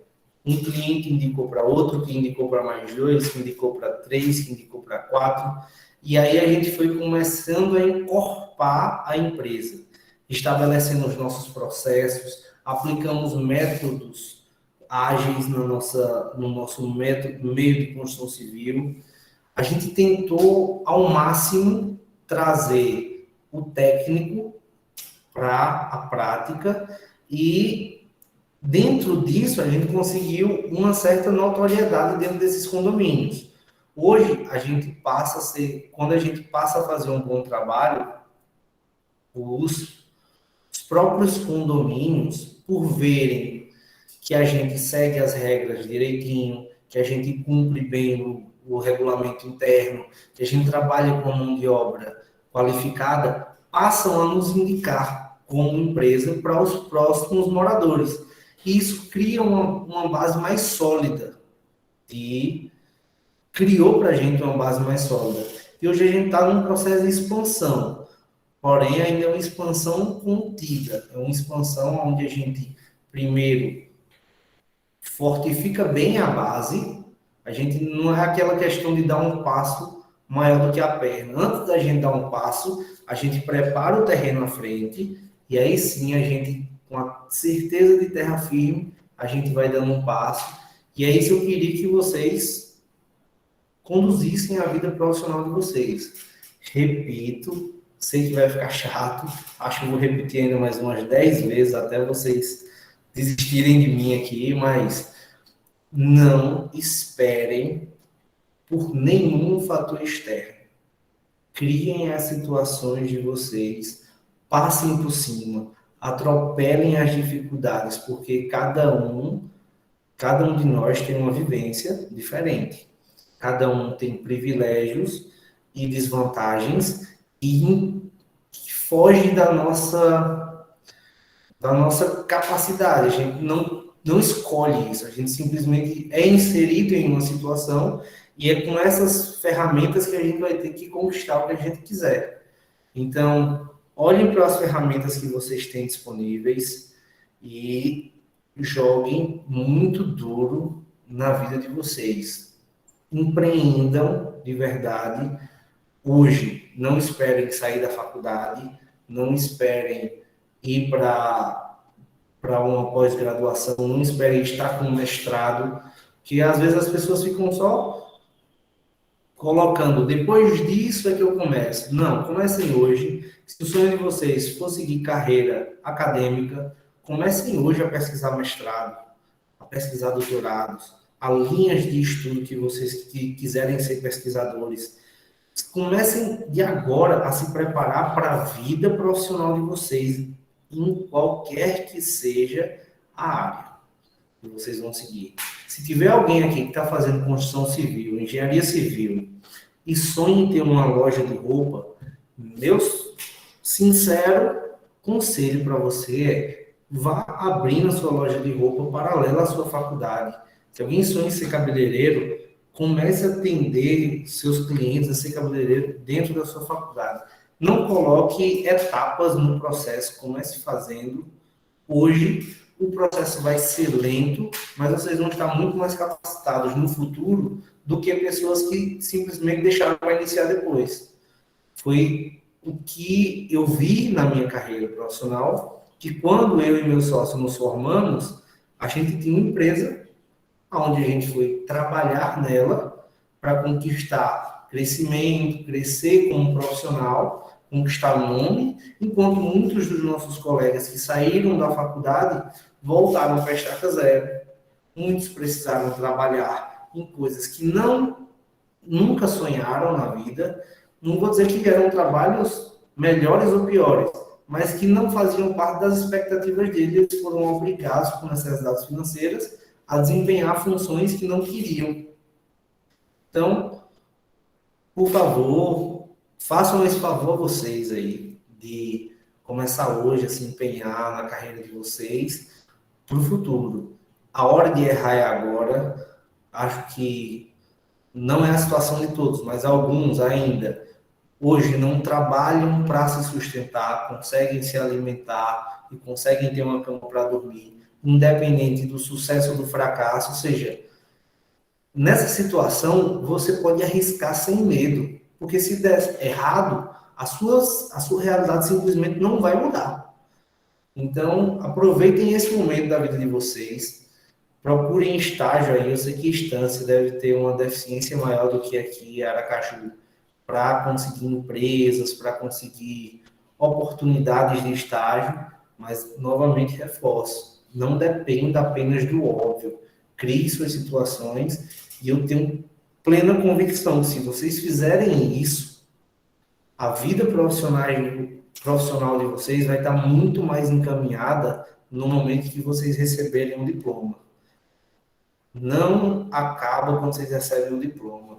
Um cliente indicou para outro, que indicou para mais dois, que indicou para três, que indicou para quatro. E aí a gente foi começando a encorpar a empresa, estabelecendo os nossos processos, aplicamos métodos ágeis no nosso método, meio de construção civil. A gente tentou, ao máximo, trazer o técnico para a prática e, dentro disso, a gente conseguiu uma certa notoriedade dentro desses condomínios. Hoje, quando a gente passa a fazer um bom trabalho, os próprios condomínios, por verem que a gente segue as regras direitinho, que a gente cumpre bem o regulamento interno, que a gente trabalha com a mão de obra qualificada, passam a nos indicar como empresa para os próximos moradores. E isso cria uma base mais sólida. E criou para a gente uma base mais sólida. E hoje a gente está num processo de expansão. Porém, ainda é uma expansão contida. É uma expansão onde a gente, primeiro, fortifica bem a base. A gente não é aquela questão de dar um passo maior do que a perna. Antes da gente dar um passo, a gente prepara o terreno à frente e aí sim a gente, com a certeza de terra firme, a gente vai dando um passo. E é isso que eu queria que vocês conduzissem a vida profissional de vocês. Repito, sei que vai ficar chato, acho que vou repetir ainda mais umas 10 vezes até vocês desistirem de mim aqui, mas não esperem por nenhum fator externo. Criem as situações de vocês, passem por cima, atropelem as dificuldades, porque cada um de nós tem uma vivência diferente. Cada um tem privilégios e desvantagens e foge da nossa capacidade. A gente não escolhe isso, a gente simplesmente é inserido em uma situação e é com essas ferramentas que a gente vai ter que conquistar o que a gente quiser. Então, olhem para as ferramentas que vocês têm disponíveis e joguem muito duro na vida de vocês. Empreendam de verdade. Hoje, não esperem sair da faculdade, não esperem ir para para uma pós-graduação, não espere estar com um mestrado, que às vezes as pessoas ficam só colocando, depois disso é que eu começo. Não, comecem hoje. Se o sonho de vocês for seguir carreira acadêmica, comecem hoje a pesquisar mestrado, a pesquisar doutorados, a linhas de estudo que vocês que quiserem ser pesquisadores. Comecem de agora a se preparar para a vida profissional de vocês, em qualquer que seja a área que vocês vão seguir. Se tiver alguém aqui que está fazendo construção civil, engenharia civil, e sonha em ter uma loja de roupa, meu sincero conselho para você é: vá abrindo a sua loja de roupa paralela à sua faculdade. Se alguém sonha em ser cabeleireiro, comece a atender seus clientes a ser cabeleireiro dentro da sua faculdade. Não coloque etapas no processo, comece fazendo. Hoje, o processo vai ser lento, mas vocês vão estar muito mais capacitados no futuro do que pessoas que simplesmente deixaram para iniciar depois. Foi o que eu vi na minha carreira profissional, que quando eu e meu sócio nos formamos, a gente tinha uma empresa onde a gente foi trabalhar nela para conquistar crescimento, crescer como profissional, conquistar o nome, enquanto muitos dos nossos colegas que saíram da faculdade voltaram para a estaca zero. Muitos precisaram trabalhar em coisas que nunca sonharam na vida. Não vou dizer que eram trabalhos melhores ou piores, mas que não faziam parte das expectativas deles. Eles foram obrigados, por necessidades financeiras, a desempenhar funções que não queriam. Então, por favor, façam esse favor a vocês aí, de começar hoje a se empenhar na carreira de vocês para o futuro. A hora de errar é agora. Acho que não é a situação de todos, mas alguns ainda hoje não trabalham para se sustentar, conseguem se alimentar e conseguem ter uma cama para dormir, independente do sucesso ou do fracasso. Ou seja, nessa situação, você pode arriscar sem medo, porque se der errado, a sua realidade simplesmente não vai mudar. Então, aproveitem esse momento da vida de vocês, procurem estágio aí. Eu sei que Estância deve ter uma deficiência maior do que aqui, Aracaju, para conseguir empresas, para conseguir oportunidades de estágio, mas, novamente, reforço, não dependa apenas do óbvio, crie suas situações, e eu tenho plena convicção que se vocês fizerem isso, a vida profissional de vocês vai estar muito mais encaminhada no momento que vocês receberem um diploma. Não acaba quando vocês recebem um diploma.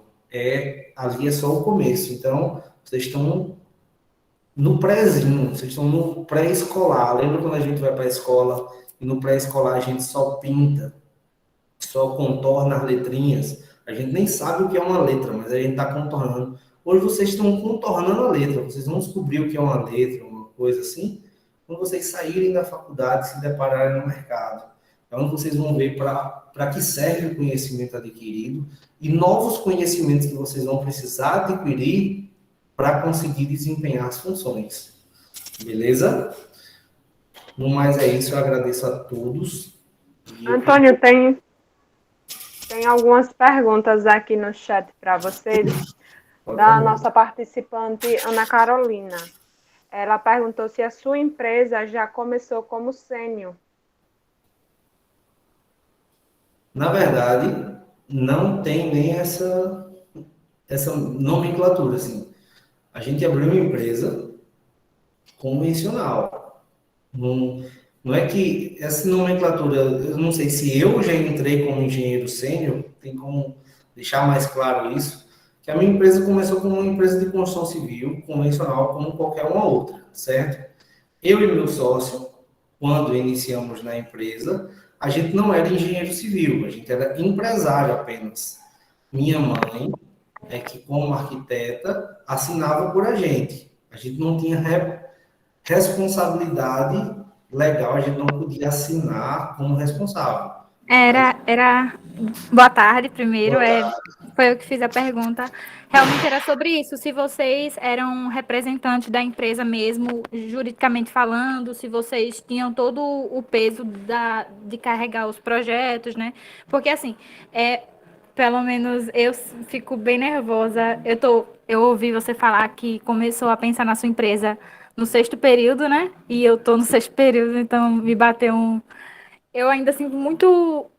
Ali é só o começo. Então, vocês estão no prézinho, vocês estão no pré-escolar. Lembra quando a gente vai para a escola e no pré-escolar a gente só pinta, só contorna as letrinhas? A gente nem sabe o que é uma letra, mas a gente está contornando. Hoje vocês estão contornando a letra, vocês vão descobrir o que é uma letra, uma coisa assim, quando vocês saírem da faculdade e se depararem no mercado. Então vocês vão ver para que serve o conhecimento adquirido e novos conhecimentos que vocês vão precisar adquirir para conseguir desempenhar as funções. Beleza? No mais é isso, eu agradeço a todos. Antônio, tem algumas perguntas aqui no chat para vocês, da nossa participante Ana Carolina. Ela perguntou se a sua empresa já começou como sênior. Na verdade, não tem nem essa nomenclatura, assim. A gente abriu uma empresa convencional. Não é que essa nomenclatura, eu não sei se eu já entrei como engenheiro sênior, tem como deixar mais claro isso, que a minha empresa começou como uma empresa de construção civil convencional, como qualquer uma outra, certo? Eu e meu sócio, quando iniciamos na empresa, a gente não era engenheiro civil, a gente era empresário apenas. Minha mãe é que, como arquiteta, assinava por a gente. A gente não tinha responsabilidade legal, a gente não podia assinar como responsável. Boa tarde, primeiro. Boa tarde. Foi eu que fiz a pergunta. Realmente era sobre isso, se vocês eram representantes da empresa mesmo, juridicamente falando, se vocês tinham todo o peso de carregar os projetos, né? Porque, assim, pelo menos eu fico bem nervosa. Eu ouvi você falar que começou a pensar na sua empresa no 6º período, né? E eu tô no 6º período, então me bateu um... Eu ainda sinto muito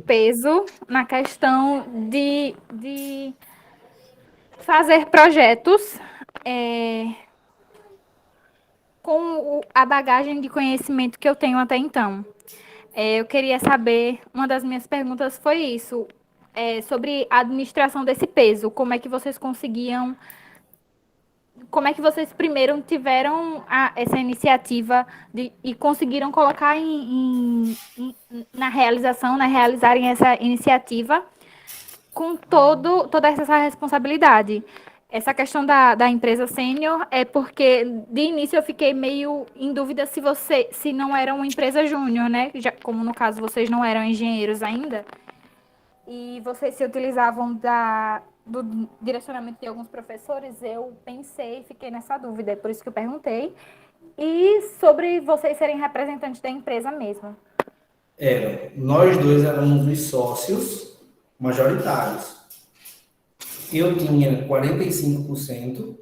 peso na questão de fazer projetos com a bagagem de conhecimento que eu tenho até então. Eu queria saber, uma das minhas perguntas foi isso, sobre a administração desse peso. Como é que vocês conseguiam, como é que vocês primeiro tiveram essa iniciativa e conseguiram colocar na realização, né, realizarem essa iniciativa com toda essa responsabilidade. Essa questão da empresa sênior é porque, de início, eu fiquei meio em dúvida se não era uma empresa júnior, né? Como, no caso, vocês não eram engenheiros ainda, e vocês se utilizavam do direcionamento de alguns professores, eu pensei, fiquei nessa dúvida, é por isso que eu perguntei. E sobre vocês serem representantes da empresa mesmo. Nós dois éramos os sócios majoritários. Eu tinha 45%,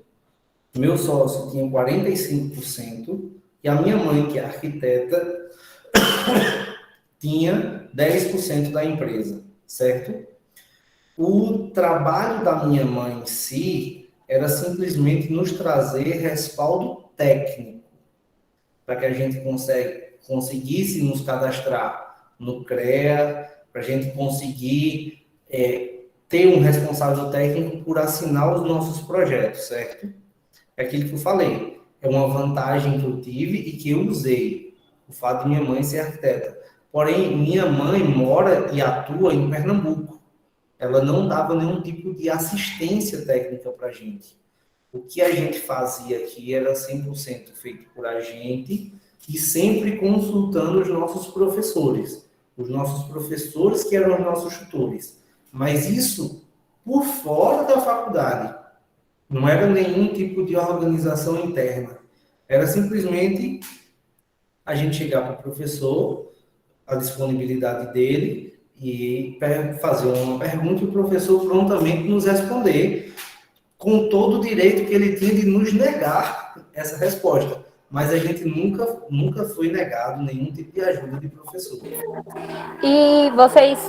meu sócio tinha 45%, e a minha mãe, que é arquiteta, tinha 10% da empresa, certo? O trabalho da minha mãe em si era simplesmente nos trazer respaldo técnico, para que a gente conseguisse nos cadastrar no CREA, para a gente conseguir ter um responsável técnico por assinar os nossos projetos, certo? É aquilo que eu falei, é uma vantagem que eu tive e que eu usei, o fato de minha mãe ser arquiteta. Porém, minha mãe mora e atua em Pernambuco. Ela não dava nenhum tipo de assistência técnica para a gente. O que a gente fazia aqui era 100% feito por a gente e sempre consultando os nossos professores. Os nossos professores que eram os nossos tutores. Mas isso por fora da faculdade. Não era nenhum tipo de organização interna. Era simplesmente a gente chegar para o professor, a disponibilidade dele, e fazer uma pergunta e o professor prontamente nos responder, com todo o direito que ele tinha de nos negar essa resposta. Mas a gente nunca foi negado nenhum tipo de ajuda de professor. E vocês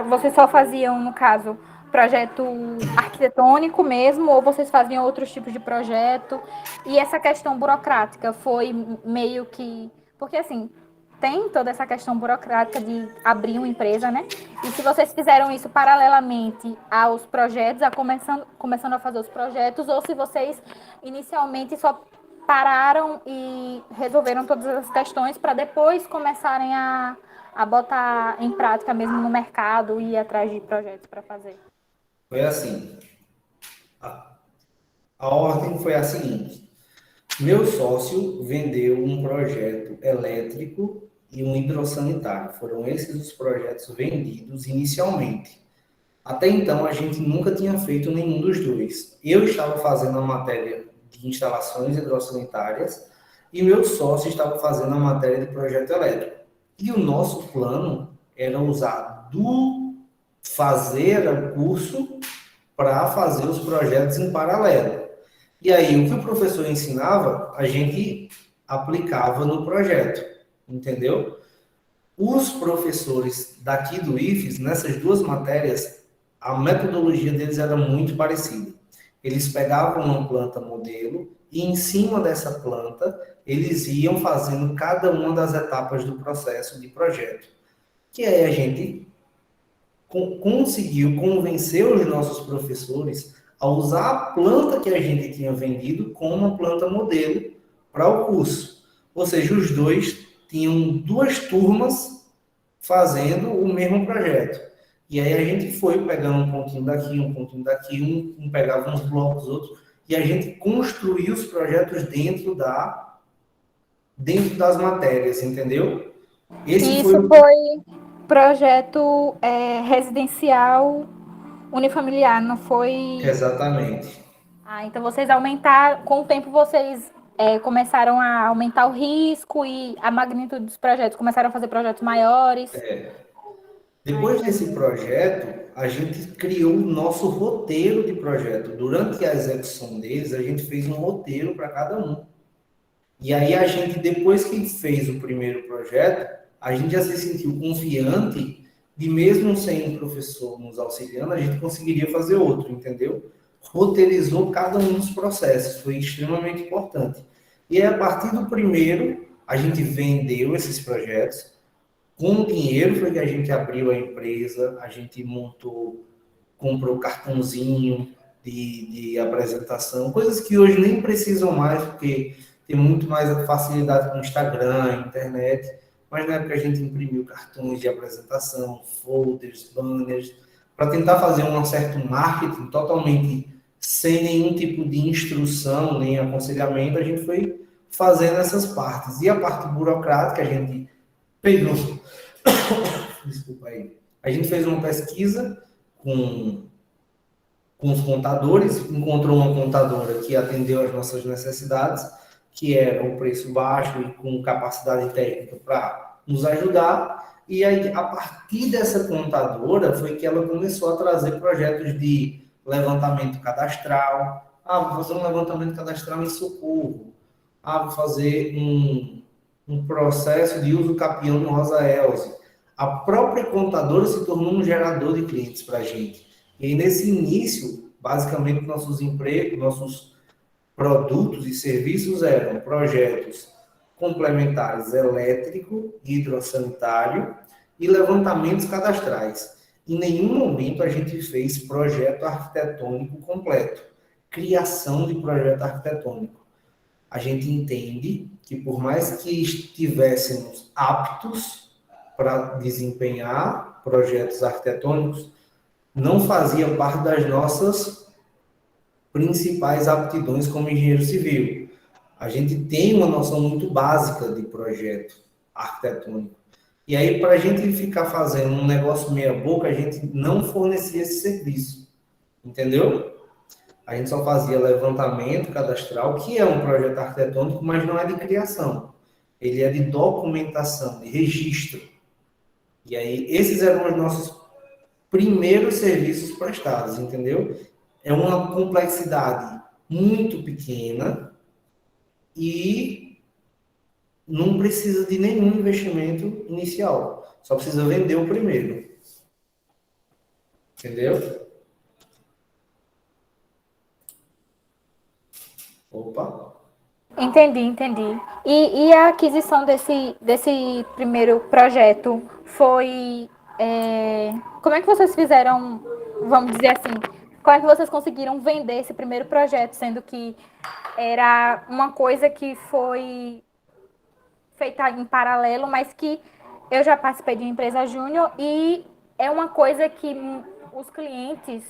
vocês só faziam, no caso, projeto arquitetônico mesmo, ou vocês faziam outros tipos de projeto? E essa questão burocrática foi meio que... Porque, assim, tem toda essa questão burocrática de abrir uma empresa, né? E se vocês fizeram isso paralelamente aos projetos, começando a fazer os projetos, ou se vocês inicialmente só pararam e resolveram todas as questões para depois começarem a botar em prática mesmo no mercado e ir atrás de projetos para fazer? Foi assim. A ordem foi a seguinte. Meu sócio vendeu um projeto elétrico e um hidrossanitário. Foram esses os projetos vendidos inicialmente. Até então, a gente nunca tinha feito nenhum dos dois. Eu estava fazendo a matéria de instalações hidrossanitárias e meu sócio estava fazendo a matéria de projeto elétrico. E o nosso plano era usar fazer o curso para fazer os projetos em paralelo. E aí, o que o professor ensinava, a gente aplicava no projeto, entendeu? Os professores daqui do IFES, nessas duas matérias, a metodologia deles era muito parecida. Eles pegavam uma planta modelo e, em cima dessa planta, eles iam fazendo cada uma das etapas do processo de projeto. Que aí a gente conseguiu convencer os nossos professores a usar a planta que a gente tinha vendido como uma planta modelo para o curso. Ou seja, os dois tinham duas turmas fazendo o mesmo projeto. E aí a gente foi pegando um pontinho daqui, um pegava uns blocos, outros, e a gente construiu os projetos dentro dentro das matérias, entendeu? Esse Isso foi foi projeto residencial unifamiliar, não foi? exatamente. Ah, então vocês aumentaram, com o tempo vocês começaram a aumentar o risco e a magnitude dos projetos, começaram a fazer projetos maiores. Depois desse projeto, a gente criou o nosso roteiro de projeto. Durante a execução deles, a gente fez um roteiro para cada um. E aí a gente, depois que fez o primeiro projeto, a gente já se sentiu confiante de mesmo sem o professor nos auxiliando, a gente conseguiria fazer outro, entendeu? Roteirizou cada um dos processos, foi extremamente importante. E aí, a partir do primeiro, a gente vendeu esses projetos. Com o dinheiro foi que a gente abriu a empresa, a gente montou, comprou cartãozinho de apresentação, coisas que hoje nem precisam mais, porque tem muito mais facilidade com o Instagram, internet, mas na época a gente imprimiu cartões de apresentação, folders, banners, para tentar fazer um certo marketing totalmente sem nenhum tipo de instrução, nem aconselhamento, a gente foi fazendo essas partes. E a parte burocrática, a gente pegou... Desculpa aí. A gente fez uma pesquisa com os contadores, encontrou uma contadora que atendeu às nossas necessidades, que era um preço baixo e com capacidade técnica para nos ajudar. E aí, a partir dessa contadora, foi que ela começou a trazer projetos de levantamento cadastral. Ah, vou fazer um levantamento cadastral em Socorro. Ah, vou fazer um processo de uso capião no Rosa Elze. A própria contadora se tornou um gerador de clientes para a gente. E aí, nesse início, basicamente, nossos produtos e serviços eram projetos complementares elétrico, hidrossanitário e levantamentos cadastrais. Em nenhum momento a gente fez projeto arquitetônico completo, criação de projeto arquitetônico. A gente entende que, por mais que estivéssemos aptos para desempenhar projetos arquitetônicos, não fazia parte das nossas principais aptidões como engenheiro civil. A gente tem uma noção muito básica de projeto arquitetônico. E aí, para a gente ficar fazendo um negócio meia-boca, a gente não fornecia esse serviço. Entendeu? A gente só fazia levantamento cadastral, que é um projeto arquitetônico, mas não é de criação. Ele é de documentação, de registro. E aí, esses eram os nossos primeiros serviços prestados, entendeu? É uma complexidade muito pequena e não precisa de nenhum investimento inicial. Só precisa vender o primeiro. Entendeu? Opa! Entendi. E a aquisição desse primeiro projeto foi... como é que vocês fizeram, vamos dizer assim, como é que vocês conseguiram vender esse primeiro projeto, sendo que era uma coisa que foi feita em paralelo, mas que eu já participei de uma empresa júnior e é uma coisa que os clientes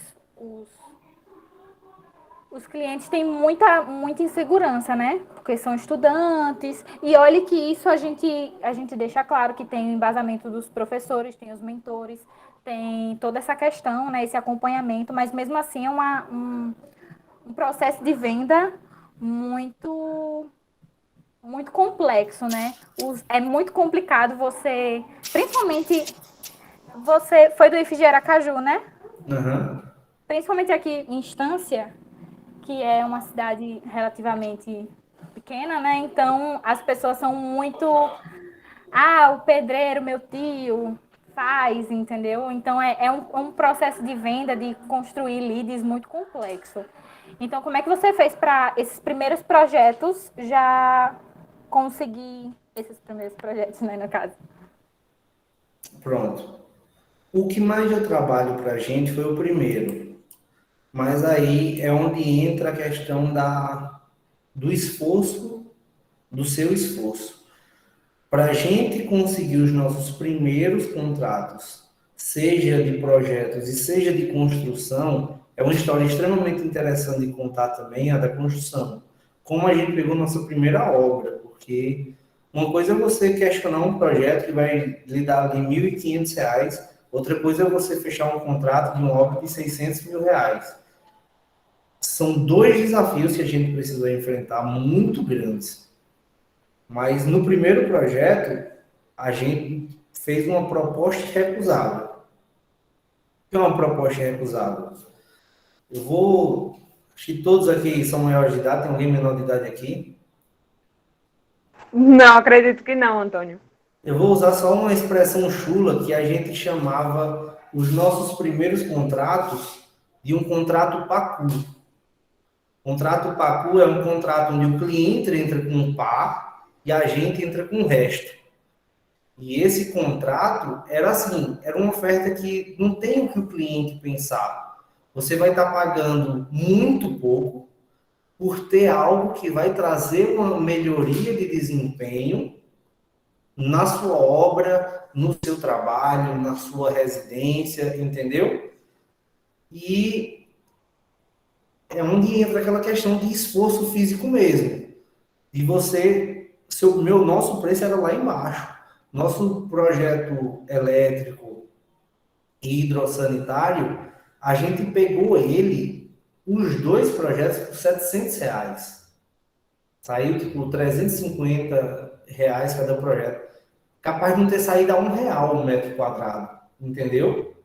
têm muita insegurança, né? Porque são estudantes. E olhe que isso a gente deixa claro que tem o embasamento dos professores, tem os mentores, tem toda essa questão, né? Esse acompanhamento, mas mesmo assim é um processo de venda muito complexo, né? É muito complicado você, principalmente, você foi do IFG de Aracaju, né? Uhum. Principalmente aqui em Estância, que é uma cidade relativamente pequena, né? Então, as pessoas são muito... o pedreiro, meu tio, faz, entendeu? Então, é um processo de venda, de construir leads muito complexo. Então, como é que você fez para esses primeiros projetos já conseguir esses primeiros projetos, né, no caso? Pronto. O que mais deu trabalho para a gente foi o primeiro. Mas aí é onde entra a questão do esforço, do seu esforço. Para a gente conseguir os nossos primeiros contratos, seja de projetos e seja de construção, é uma história extremamente interessante de contar também, a da construção. Como a gente pegou nossa primeira obra, porque Uma coisa é você questionar um projeto que vai lhe dar ali R$ 1.500, outra coisa é você fechar um contrato de uma obra de R$ 600 mil. São dois desafios que a gente precisou enfrentar muito grandes. Mas no primeiro projeto, a gente fez uma proposta irrecusável. O que é uma proposta irrecusável? Acho que todos aqui são maiores de idade, tem alguém menor de idade aqui? Não, acredito que não, Antônio. Eu vou usar só uma expressão chula que a gente chamava os nossos primeiros contratos de um contrato PACU. Contrato PACU é um contrato onde o cliente entra com um par e a gente entra com o resto. E esse contrato era assim, era uma oferta que não tem o que o cliente pensar. Você vai estar pagando muito pouco por ter algo que vai trazer uma melhoria de desempenho na sua obra, no seu trabalho, na sua residência, entendeu? E é onde entra aquela questão de esforço físico mesmo. De você, nosso preço era lá embaixo. Nosso projeto elétrico e hidrossanitário, a gente pegou os dois projetos por R$ 700. Saiu tipo R$ 350 cada projeto. Capaz de não ter saído a R$ 1 o metro quadrado, entendeu?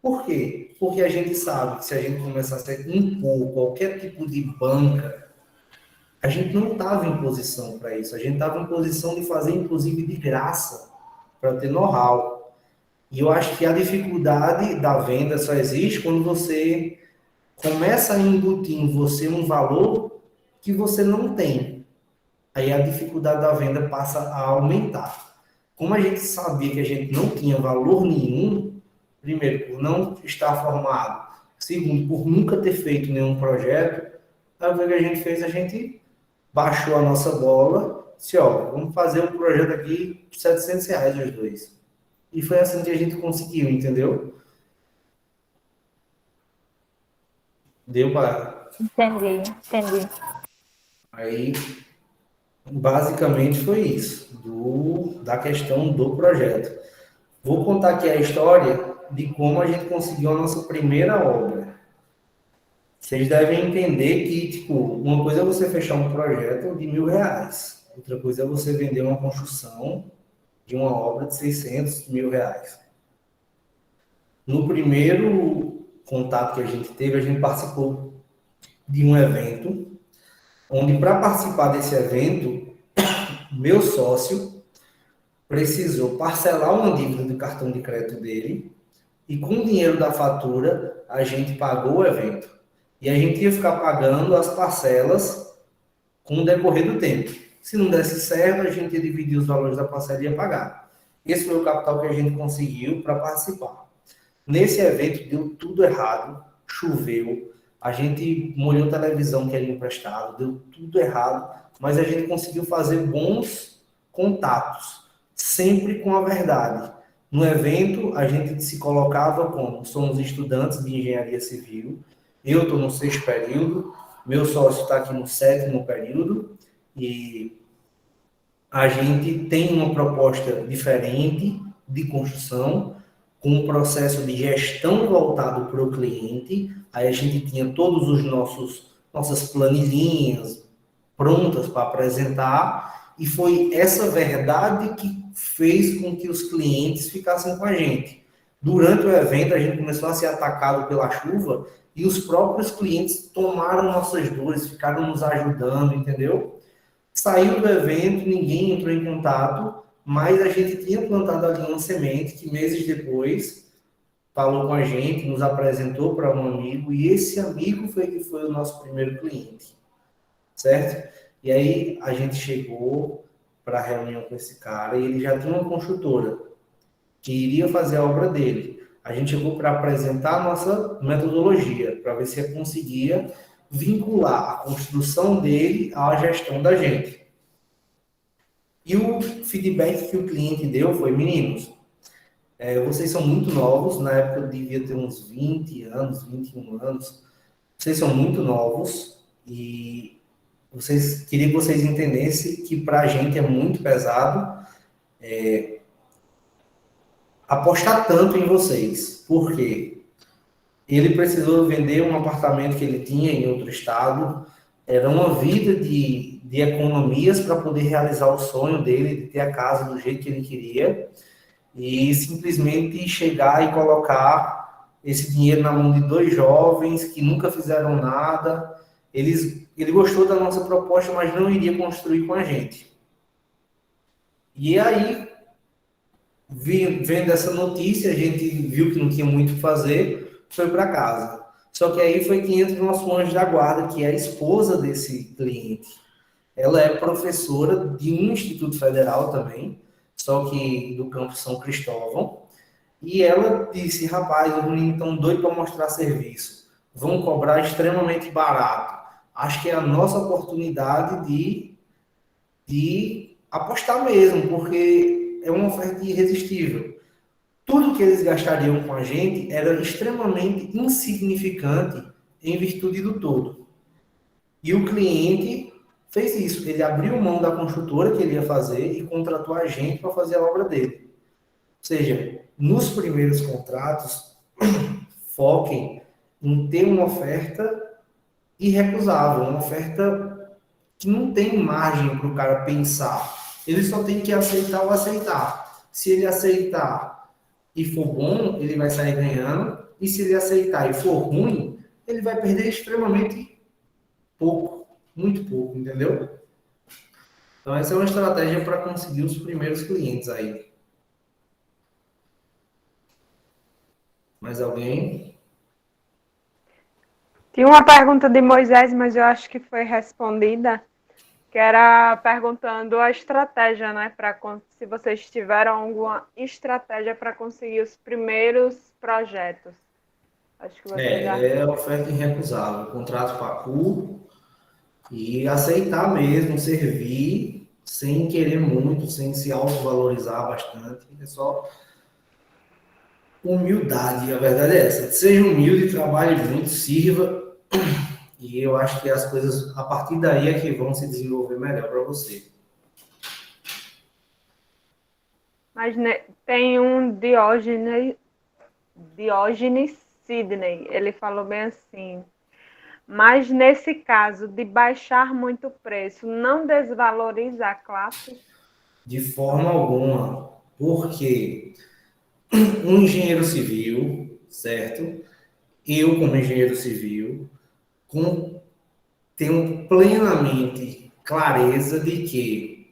Por quê? Porque a gente sabe que se a gente começasse a impor qualquer tipo de banca, a gente não estava em posição para isso. A gente estava em posição de fazer, inclusive, de graça, para ter know-how. E eu acho que a dificuldade da venda só existe quando você começa a embutir em você um valor que você não tem. Aí a dificuldade da venda passa a aumentar. Como a gente sabia que a gente não tinha valor nenhum, primeiro, por não estar formado, segundo, por nunca ter feito nenhum projeto, aí o que a gente fez? A gente baixou a nossa bola, disse, ó, vamos fazer um projeto aqui de R$ 700 os dois. E foi assim que a gente conseguiu, entendeu? Deu para... Entendi. Aí, basicamente foi isso, da questão do projeto. Vou contar aqui a história de como a gente conseguiu a nossa primeira obra. Vocês devem entender que, tipo, uma coisa é você fechar um projeto de R$ 1.000, outra coisa é você vender uma construção de uma obra de R$ 600 mil. No primeiro contato que a gente teve, a gente participou de um evento, onde para participar desse evento, meu sócio precisou parcelar uma dívida do cartão de crédito dele e com o dinheiro da fatura a gente pagou o evento. E a gente ia ficar pagando as parcelas com o decorrer do tempo. Se não desse certo, a gente ia dividir os valores da parcela e ia pagar. Esse foi o capital que a gente conseguiu para participar. Nesse evento deu tudo errado, choveu, a gente molhou televisão que era emprestado, deu tudo errado, mas a gente conseguiu fazer bons contatos, sempre com a verdade. No evento, a gente se colocava como somos estudantes de engenharia civil, eu estou no 6º período, meu sócio está aqui no 7º período, e a gente tem uma proposta diferente de construção, com um processo de gestão voltado para o cliente. Aí a gente tinha todos os nossas planilhinhas prontas para apresentar, e foi essa verdade que fez com que os clientes ficassem com a gente. Durante o evento, a gente começou a ser atacado pela chuva, e os próprios clientes tomaram nossas dores, ficaram nos ajudando, entendeu? Saiu do evento, ninguém entrou em contato, mas a gente tinha plantado ali uma semente que meses depois falou com a gente, nos apresentou para um amigo, e esse amigo foi o nosso primeiro cliente, certo? E aí a gente chegou para a reunião com esse cara e ele já tinha uma construtora que iria fazer a obra dele. A gente chegou para apresentar a nossa metodologia, para ver se eu conseguia vincular a construção dele à gestão da gente. E o feedback que o cliente deu foi, meninos, vocês são muito novos, na época eu devia ter uns 20 anos, 21 anos, vocês são muito novos e queria que vocês entendessem que para a gente é muito pesado apostar tanto em vocês. Por quê? Ele precisou vender um apartamento que ele tinha em outro estado. Era uma vida de economias para poder realizar o sonho dele, de ter a casa do jeito que ele queria. E simplesmente chegar e colocar esse dinheiro na mão de 2 jovens que nunca fizeram nada. Ele gostou da nossa proposta, mas não iria construir com a gente. E aí, vendo essa notícia, a gente viu que não tinha muito o que fazer, foi para casa. Só que aí foi que entra o nosso anjo da guarda, que é a esposa desse cliente. Ela é professora de um instituto federal também, só que do campus São Cristóvão. E ela disse, rapaz, os meninos estão doidos para mostrar serviço. Vão cobrar extremamente barato. Acho que é a nossa oportunidade de apostar mesmo, porque é uma oferta irresistível. Tudo que eles gastariam com a gente era extremamente insignificante em virtude do todo. E o cliente fez isso. Ele abriu mão da construtora que ele ia fazer e contratou a gente para fazer a obra dele. Ou seja, nos primeiros contratos, foquem em ter uma oferta irrecusável, uma oferta que não tem margem para o cara pensar. Ele só tem que aceitar ou aceitar. Se ele aceitar e for bom, ele vai sair ganhando. E se ele aceitar e for ruim, ele vai perder extremamente pouco. Muito pouco, entendeu? Então, essa é uma estratégia para conseguir os primeiros clientes aí. Mais alguém? Tinha uma pergunta de Moisés, mas eu acho que foi respondida, que era perguntando a estratégia, né? Se vocês tiveram alguma estratégia para conseguir os primeiros projetos. Acho que você já... É oferta irrecusável. Contrato para cu e aceitar mesmo, servir, sem querer muito, sem se autovalorizar bastante. É só humildade, a verdade é essa. Seja humilde, trabalhe muito, sirva. E eu acho que as coisas, a partir daí, é que vão se desenvolver melhor para você. Mas tem um Diógenes Sidney, ele falou bem assim, mas nesse caso de baixar muito o preço, não desvaloriza a classe? De forma alguma, porque um engenheiro civil, certo? Eu, como engenheiro civil, tenho plenamente clareza de que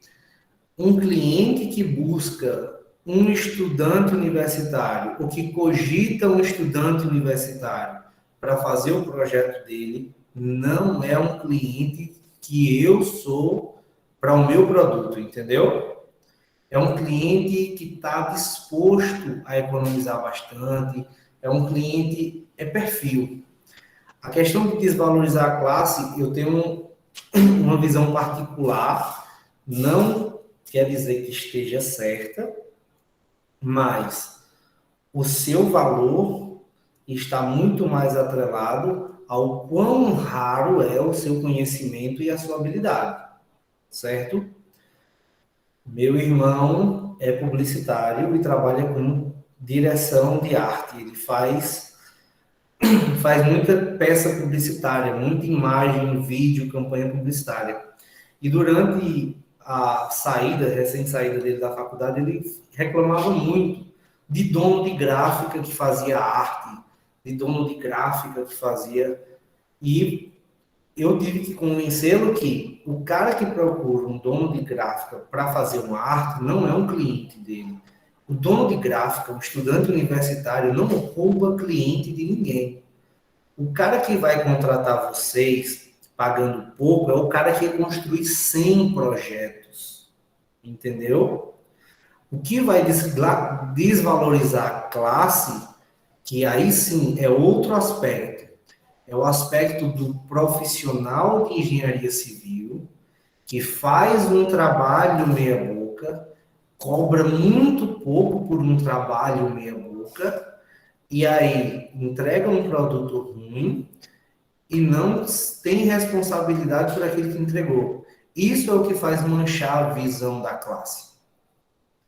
um cliente que busca um estudante universitário, ou que cogita um estudante universitário para fazer o projeto dele, não é um cliente que eu sou para o meu produto, entendeu? É um cliente que está disposto a economizar bastante, é um cliente, é perfil. A questão de desvalorizar a classe, eu tenho uma visão particular, não quer dizer que esteja certa, mas o seu valor está muito mais atrelado ao quão raro é o seu conhecimento e a sua habilidade, certo? Meu irmão é publicitário e trabalha com direção de arte. Ele faz muita peça publicitária, muita imagem, vídeo, campanha publicitária. E durante a recém-saída dele da faculdade, ele reclamava muito de dono de gráfica que fazia arte, de dono de gráfica que fazia... E eu tive que convencê-lo que o cara que procura um dono de gráfica para fazer uma arte não é um cliente dele. O dono de gráfica, o estudante universitário, não rouba cliente de ninguém. O cara que vai contratar vocês pagando pouco é o cara que construi 100 projetos. Entendeu? O que vai desvalorizar a classe, que aí sim é outro aspecto, é o aspecto do profissional de engenharia civil, que faz um trabalho meia-boca, cobra muito pouco por um trabalho meia-boca, e aí entrega um produto ruim, e não tem responsabilidade por aquilo que entregou. Isso é o que faz manchar a visão da classe.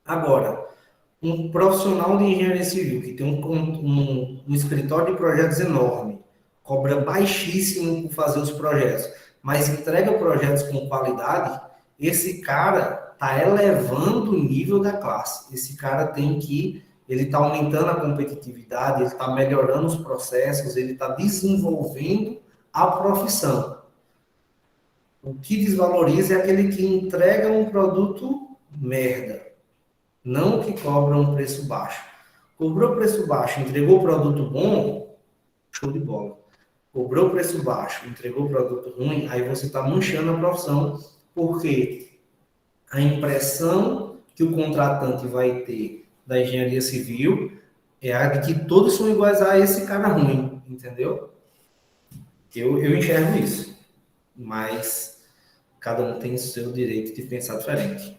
Agora, um profissional de engenharia civil que tem um escritório de projetos enorme, cobra baixíssimo por fazer os projetos, mas entrega projetos com qualidade, esse cara está elevando o nível da classe. Esse cara ele está aumentando a competitividade, ele está melhorando os processos, ele está desenvolvendo a profissão. O que desvaloriza é aquele que entrega um produto merda, não o que cobra um preço baixo. Cobrou preço baixo, entregou produto bom, show de bola. Cobrou preço baixo, entregou produto ruim, aí você está manchando a profissão, porque a impressão que o contratante vai ter da engenharia civil é a de que todos são iguais a esse cara ruim, entendeu? Eu enxergo isso, mas cada um tem o seu direito de pensar diferente.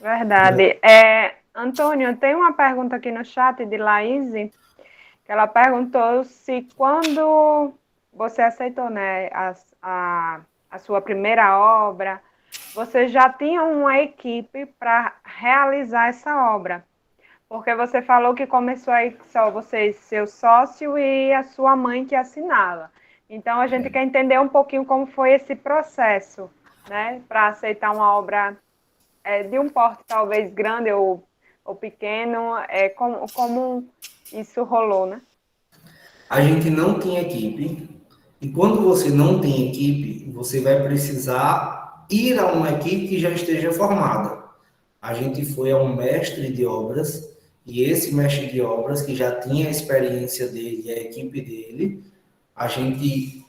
Verdade. Antônio, tem uma pergunta aqui no chat de Laís, que ela perguntou se quando você aceitou, né, a sua primeira obra, você já tinha uma equipe para realizar essa obra. Porque você falou que começou aí só você, seu sócio e a sua mãe que assinava. Então, a gente quer entender um pouquinho como foi esse processo, né, para aceitar uma obra de um porte talvez grande ou pequeno, como isso rolou, né? A gente não tem equipe, e quando você não tem equipe, você vai precisar ir a uma equipe que já esteja formada. A gente foi a um mestre de obras, e esse mestre de obras, que já tinha a experiência dele e a equipe dele, a gente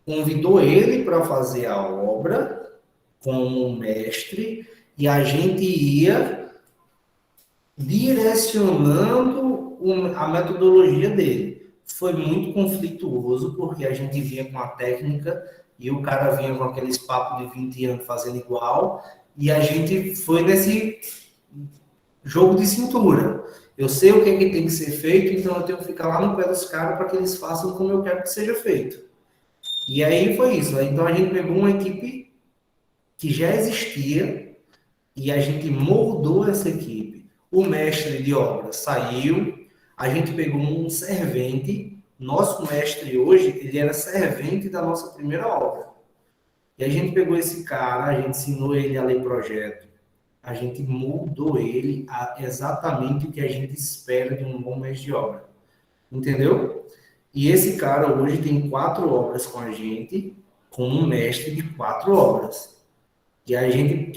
convidou ele para fazer a obra como mestre, e a gente ia direcionando a metodologia dele. Foi muito conflituoso, porque a gente vinha com a técnica e o cara vinha com aqueles papos de 20 anos fazendo igual, e a gente foi nesse jogo de cintura. Eu sei o que tem que ser feito, então eu tenho que ficar lá no pé dos caras para que eles façam como eu quero que seja feito. E aí foi isso. Então a gente pegou uma equipe que já existia e a gente moldou essa equipe. O mestre de obra saiu, a gente pegou um servente. Nosso mestre hoje, ele era servente da nossa primeira obra. E a gente pegou esse cara, a gente ensinou ele a ler projeto, a gente moldou ele a exatamente o que a gente espera de um bom mestre de obra. Entendeu? E esse cara hoje tem 4 obras com a gente, com um mestre de 4 obras. E a gente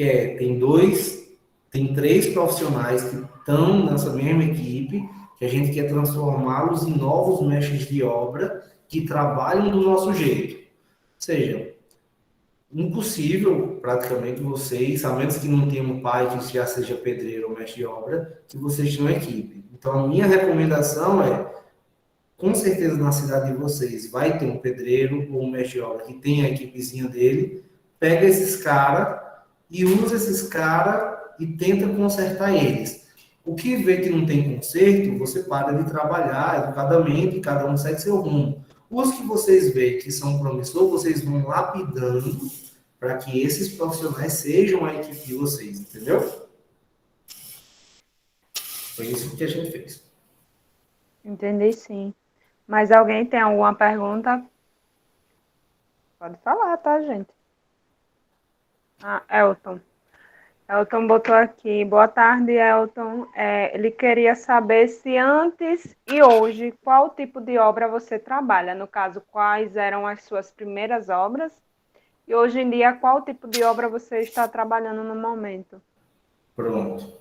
tem 3 profissionais que estão nessa mesma equipe, que a gente quer transformá-los em novos mestres de obra que trabalham do nosso jeito. Ou seja, impossível, praticamente, vocês, a menos que não tenham um pai que já seja pedreiro ou mestre de obra, que vocês tenham equipe. Então, a minha recomendação com certeza na cidade de vocês vai ter um pedreiro ou um mestre de obra que tem a equipezinha dele, pega esses caras e usa esses caras e tenta consertar eles. O que vê que não tem conserto, você para de trabalhar educadamente e cada um segue seu rumo. Os que vocês veem que são promissores, vocês vão lapidando para que esses profissionais sejam a equipe de vocês, entendeu? Foi isso que a gente fez. Entendi, sim. Mas alguém tem alguma pergunta? Pode falar, tá, gente? Elton. Elton botou aqui. Boa tarde, Elton. Ele queria saber se antes e hoje, qual tipo de obra você trabalha? No caso, quais eram as suas primeiras obras? E hoje em dia, qual tipo de obra você está trabalhando no momento? Pronto.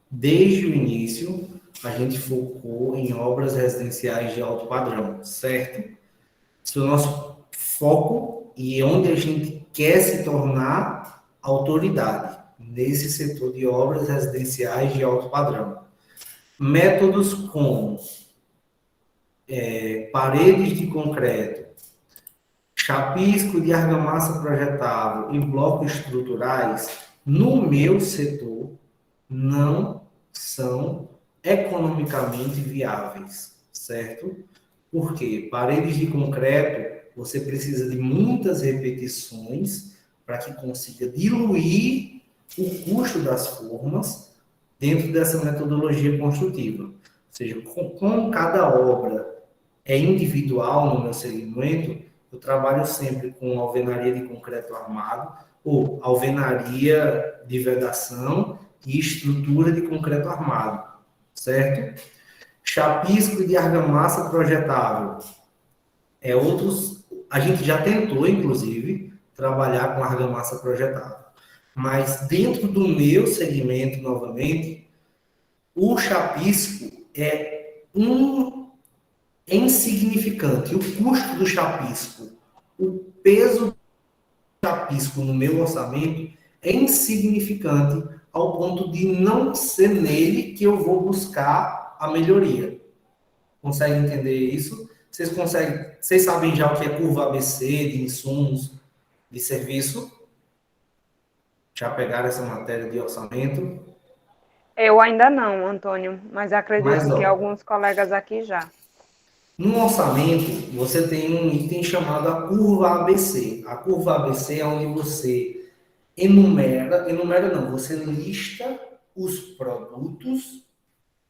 Desde o início, a gente focou em obras residenciais de alto padrão, certo? Esse é o nosso foco e onde a gente quer se tornar autoridade nesse setor de obras residenciais de alto padrão. Métodos como paredes de concreto, chapisco de argamassa projetável e blocos estruturais, no meu setor, não são economicamente viáveis, certo? Porque paredes de concreto, você precisa de muitas repetições para que consiga diluir o custo das formas dentro dessa metodologia construtiva. Ou seja, como cada obra é individual no meu segmento, eu trabalho sempre com alvenaria de concreto armado ou alvenaria de vedação e estrutura de concreto armado, certo? Chapisco de argamassa projetável. A gente já tentou, inclusive, trabalhar com argamassa projetável. Mas dentro do meu segmento, novamente, o chapisco é insignificante. O custo do chapisco, o peso do chapisco no meu orçamento é insignificante ao ponto de não ser nele que eu vou buscar a melhoria. Consegue entender isso? Vocês sabem já o que é curva ABC de insumos de serviço? Já pegaram essa matéria de orçamento? Eu ainda não, Antônio, mas acredito que ó, alguns colegas aqui já. No orçamento, você tem um item chamado a curva ABC. A curva ABC é onde você você lista os produtos,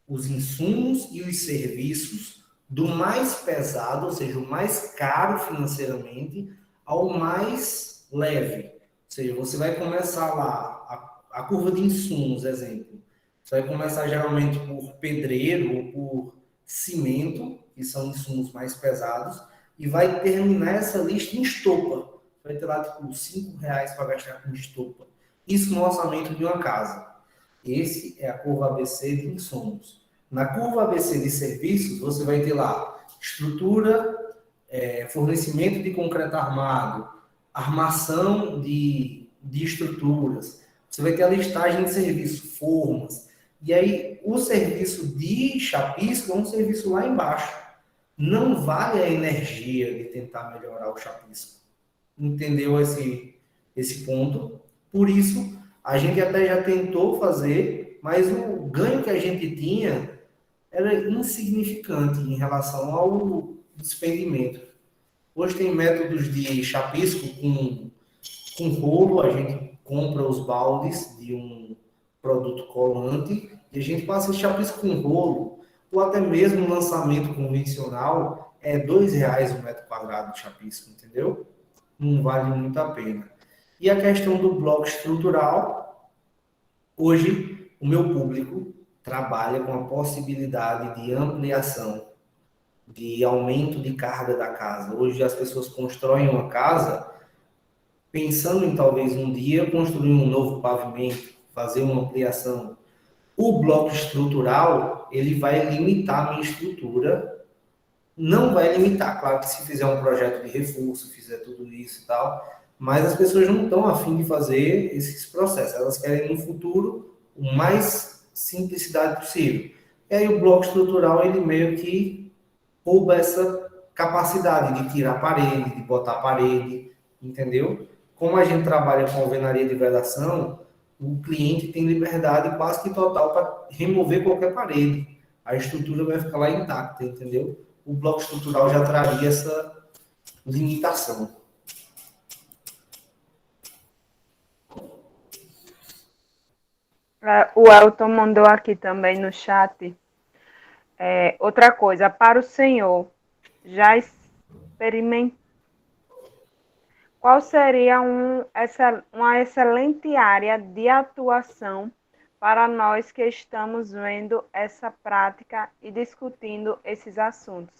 os insumos e os serviços do mais pesado, ou seja, o mais caro financeiramente, ao mais leve. Ou seja, você vai começar lá, a curva de insumos, exemplo. Você vai começar geralmente por pedreiro ou por cimento, que são insumos mais pesados, e vai terminar essa lista em estopa. Vai ter lá, tipo, R$5 para gastar com estopa. Isso no orçamento de uma casa. Esse é a curva ABC de insumos. Na curva ABC de serviços, você vai ter lá estrutura, fornecimento de concreto armado, armação de estruturas. Você vai ter a listagem de serviço, formas. E aí, o serviço de chapisco é um serviço lá embaixo. Não vale a energia de tentar melhorar o chapisco. Entendeu esse ponto? Por isso, a gente até já tentou fazer, mas o ganho que a gente tinha era insignificante em relação ao despendimento. Hoje tem métodos de chapisco com rolo, a gente compra os baldes de um produto colante e a gente passa esse chapisco com rolo, ou até mesmo o lançamento convencional é R$2 o metro quadrado de chapisco, entendeu? Não vale muito a pena. E a questão do bloco estrutural, hoje o meu público trabalha com a possibilidade de ampliação, de aumento de carga da casa. Hoje as pessoas constroem uma casa pensando em talvez um dia construir um novo pavimento, fazer uma ampliação. O bloco estrutural, ele vai limitar a minha estrutura, não vai limitar, claro que se fizer um projeto de reforço, fizer tudo isso e tal, mas as pessoas não estão a fim de fazer esses processos, elas querem no futuro o mais simplicidade possível. E aí o bloco estrutural, ele meio que rouba essa capacidade de tirar a parede, de botar a parede, entendeu? Como a gente trabalha com alvenaria de vedação, o cliente tem liberdade quase que total para remover qualquer parede. A estrutura vai ficar lá intacta, entendeu? O bloco estrutural já traria essa limitação. O Elton mandou aqui também no chat. Outra coisa, para o senhor, já experimentou. Qual seria uma excelente área de atuação para nós que estamos vendo essa prática e discutindo esses assuntos?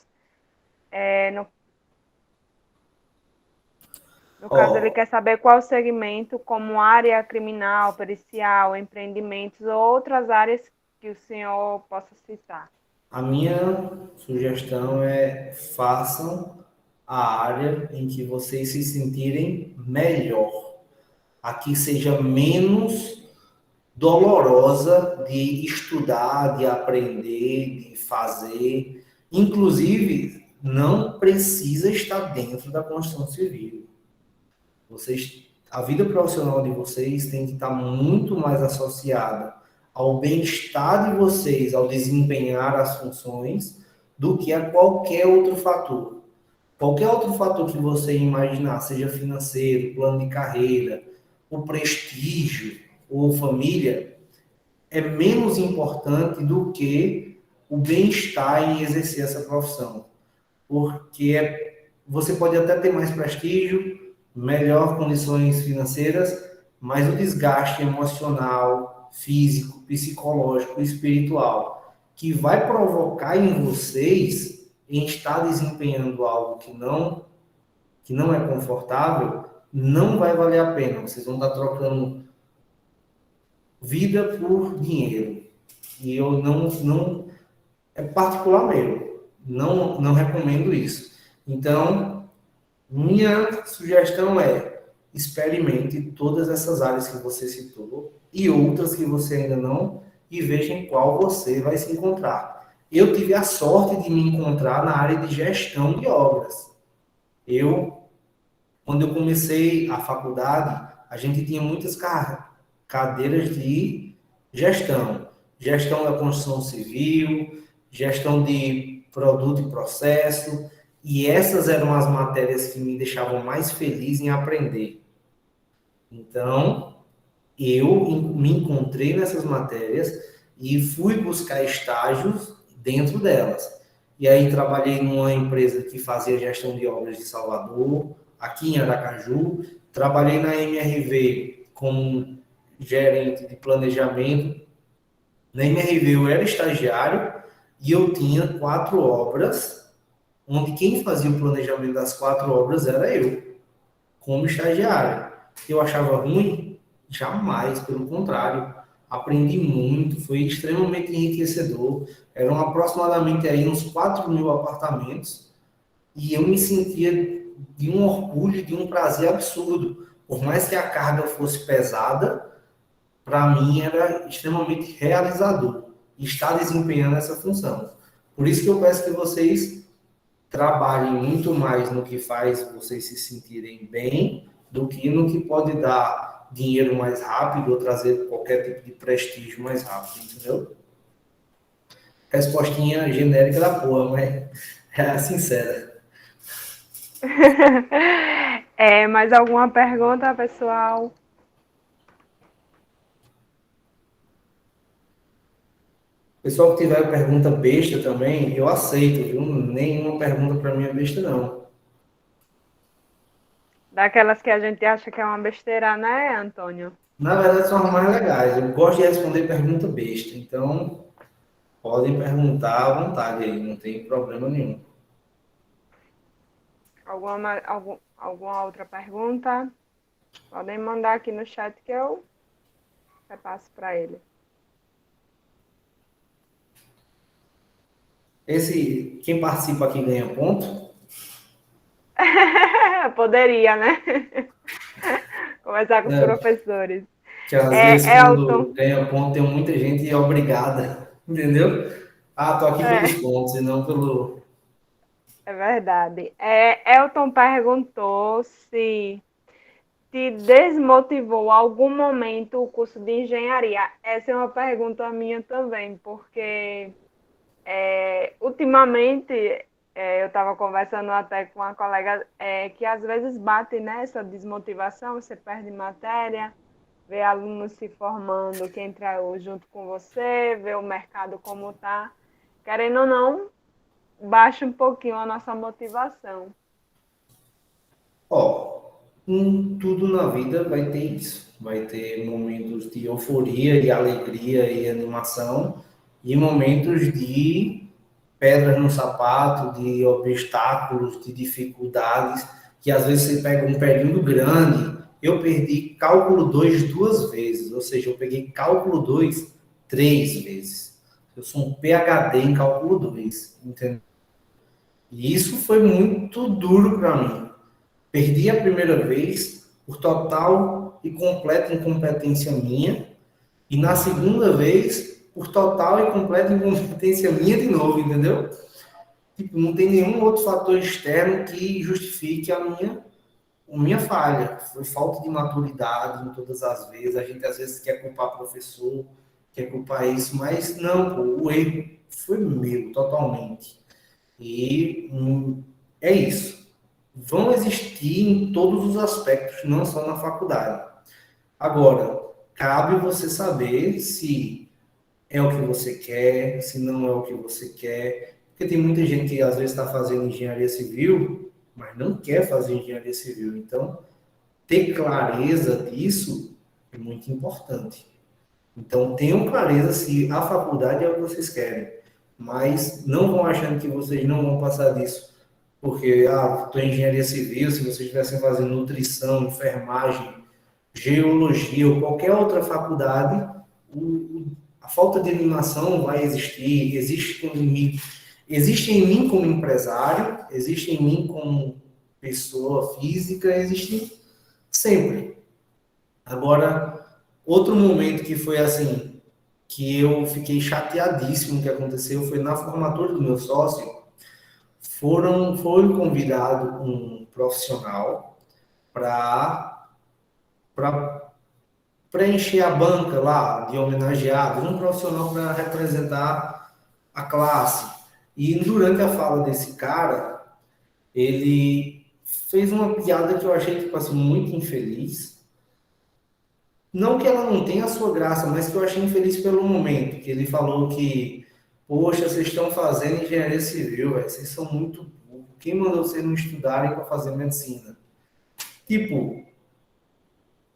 No caso, ele quer saber qual segmento, como área criminal, pericial, empreendimentos ou outras áreas que o senhor possa citar. A minha sugestão é façam a área em que vocês se sentirem melhor. Aqui seja menos dolorosa de estudar, de aprender, de fazer. Inclusive, não precisa estar dentro da construção civil. A vida profissional de vocês tem que estar muito mais associada ao bem-estar de vocês, ao desempenhar as funções, do que a qualquer outro fator. Qualquer outro fator que você imaginar, seja financeiro, plano de carreira, o prestígio ou família, é menos importante do que o bem-estar em exercer essa profissão. Porque você pode até ter mais prestígio, melhor condições financeiras, mas o desgaste emocional, físico, psicológico, espiritual, que vai provocar em vocês em estar desempenhando algo que não é confortável, não vai valer a pena. Vocês vão estar trocando vida por dinheiro. E eu não é particular meu. Não recomendo isso. Então, minha sugestão é experimente todas essas áreas que você citou e outras que você ainda não, e veja em qual você vai se encontrar. Eu tive a sorte de me encontrar na área de gestão de obras. Quando eu comecei a faculdade, a gente tinha muitas cadeiras de gestão. Gestão da construção civil, gestão de produto e processo, e essas eram as matérias que me deixavam mais feliz em aprender. Então, eu me encontrei nessas matérias e fui buscar estágios dentro delas. E aí trabalhei numa empresa que fazia gestão de obras de Salvador, aqui em Aracaju. Trabalhei na MRV como gerente de planejamento. Na MRV eu era estagiário e eu tinha 4 obras, onde quem fazia o planejamento das 4 obras era eu, como estagiário. Eu achava ruim? Jamais, pelo contrário. Aprendi muito, foi extremamente enriquecedor. Eram aproximadamente aí uns 4.000 apartamentos e eu me sentia de um orgulho, de um prazer absurdo. Por mais que a carga fosse pesada, para mim era extremamente realizador estar desempenhando essa função. Por isso que eu peço que vocês trabalhem muito mais no que faz vocês se sentirem bem do que no que pode dar dinheiro mais rápido ou trazer qualquer tipo de prestígio mais rápido, entendeu? Respostinha genérica da porra, mas é sincera. Mais alguma pergunta, pessoal? Pessoal que tiver pergunta besta também, eu aceito, viu? Nenhuma pergunta para mim é besta, não. Daquelas que a gente acha que é uma besteira, né, Antônio? Na verdade, são as mais legais. Eu gosto de responder pergunta besta, então podem perguntar à vontade aí, não tem problema nenhum. Alguma outra pergunta? Podem mandar aqui no chat que eu repasso para ele. Quem participa aqui ganha ponto? Poderia, né? Conversar com os professores. Que às vezes quando ganha ponto tem muita gente obrigada, entendeu? Tô aqui pelos pontos e não pelo... É verdade. Elton perguntou se te desmotivou algum momento o curso de engenharia. Essa é uma pergunta minha também, porque ultimamente eu estava conversando até com uma colega que às vezes bate nessa desmotivação, você perde matéria, vê alunos se formando que entra junto com você, vê o mercado como está. Querendo ou não, baixa um pouquinho a nossa motivação. Em tudo na vida vai ter isso. Vai ter momentos de euforia, de alegria e animação, e momentos de pedras no sapato, de obstáculos, de dificuldades, que às vezes você pega um período grande. Eu perdi cálculo 2 2 vezes, ou seja, eu peguei cálculo 2 3 vezes. Eu sou um PhD em cálculo 2, entendeu? E isso foi muito duro para mim. Perdi a primeira vez por total e completa incompetência minha, e na segunda vez por total e completa incompetência minha de novo, entendeu? Tipo, não tem nenhum outro fator externo que justifique a minha falha. Foi falta de maturidade em todas as vezes. A gente às vezes quer culpar o professor, quer culpar isso, mas não, o erro foi meu, totalmente. E é isso. Vão existir em todos os aspectos, não só na faculdade. Agora, cabe você saber se é o que você quer, se não é o que você quer. Porque tem muita gente que às vezes está fazendo engenharia civil, mas não quer fazer engenharia civil. Então, ter clareza disso é muito importante. Então, tenham clareza se a faculdade é o que vocês querem. Mas não vão achando que vocês não vão passar disso. Porque, estou em engenharia civil, se vocês estivessem fazendo nutrição, enfermagem, geologia ou qualquer outra faculdade, a falta de animação vai existir, existe em mim como empresário, existe em mim como pessoa física, existe sempre. Agora, outro momento que foi assim, que eu fiquei chateadíssimo que aconteceu, foi na formatura do meu sócio. Foi convidado um profissional para preencher a banca lá de homenageados, um profissional para representar a classe. E durante a fala desse cara, ele fez uma piada que eu achei tipo assim, muito infeliz. Não que ela não tenha a sua graça, mas que eu achei infeliz pelo momento. Que ele falou que, poxa, vocês estão fazendo engenharia civil, véio, vocês são muito burros. Quem mandou vocês não estudarem para fazer medicina? Tipo,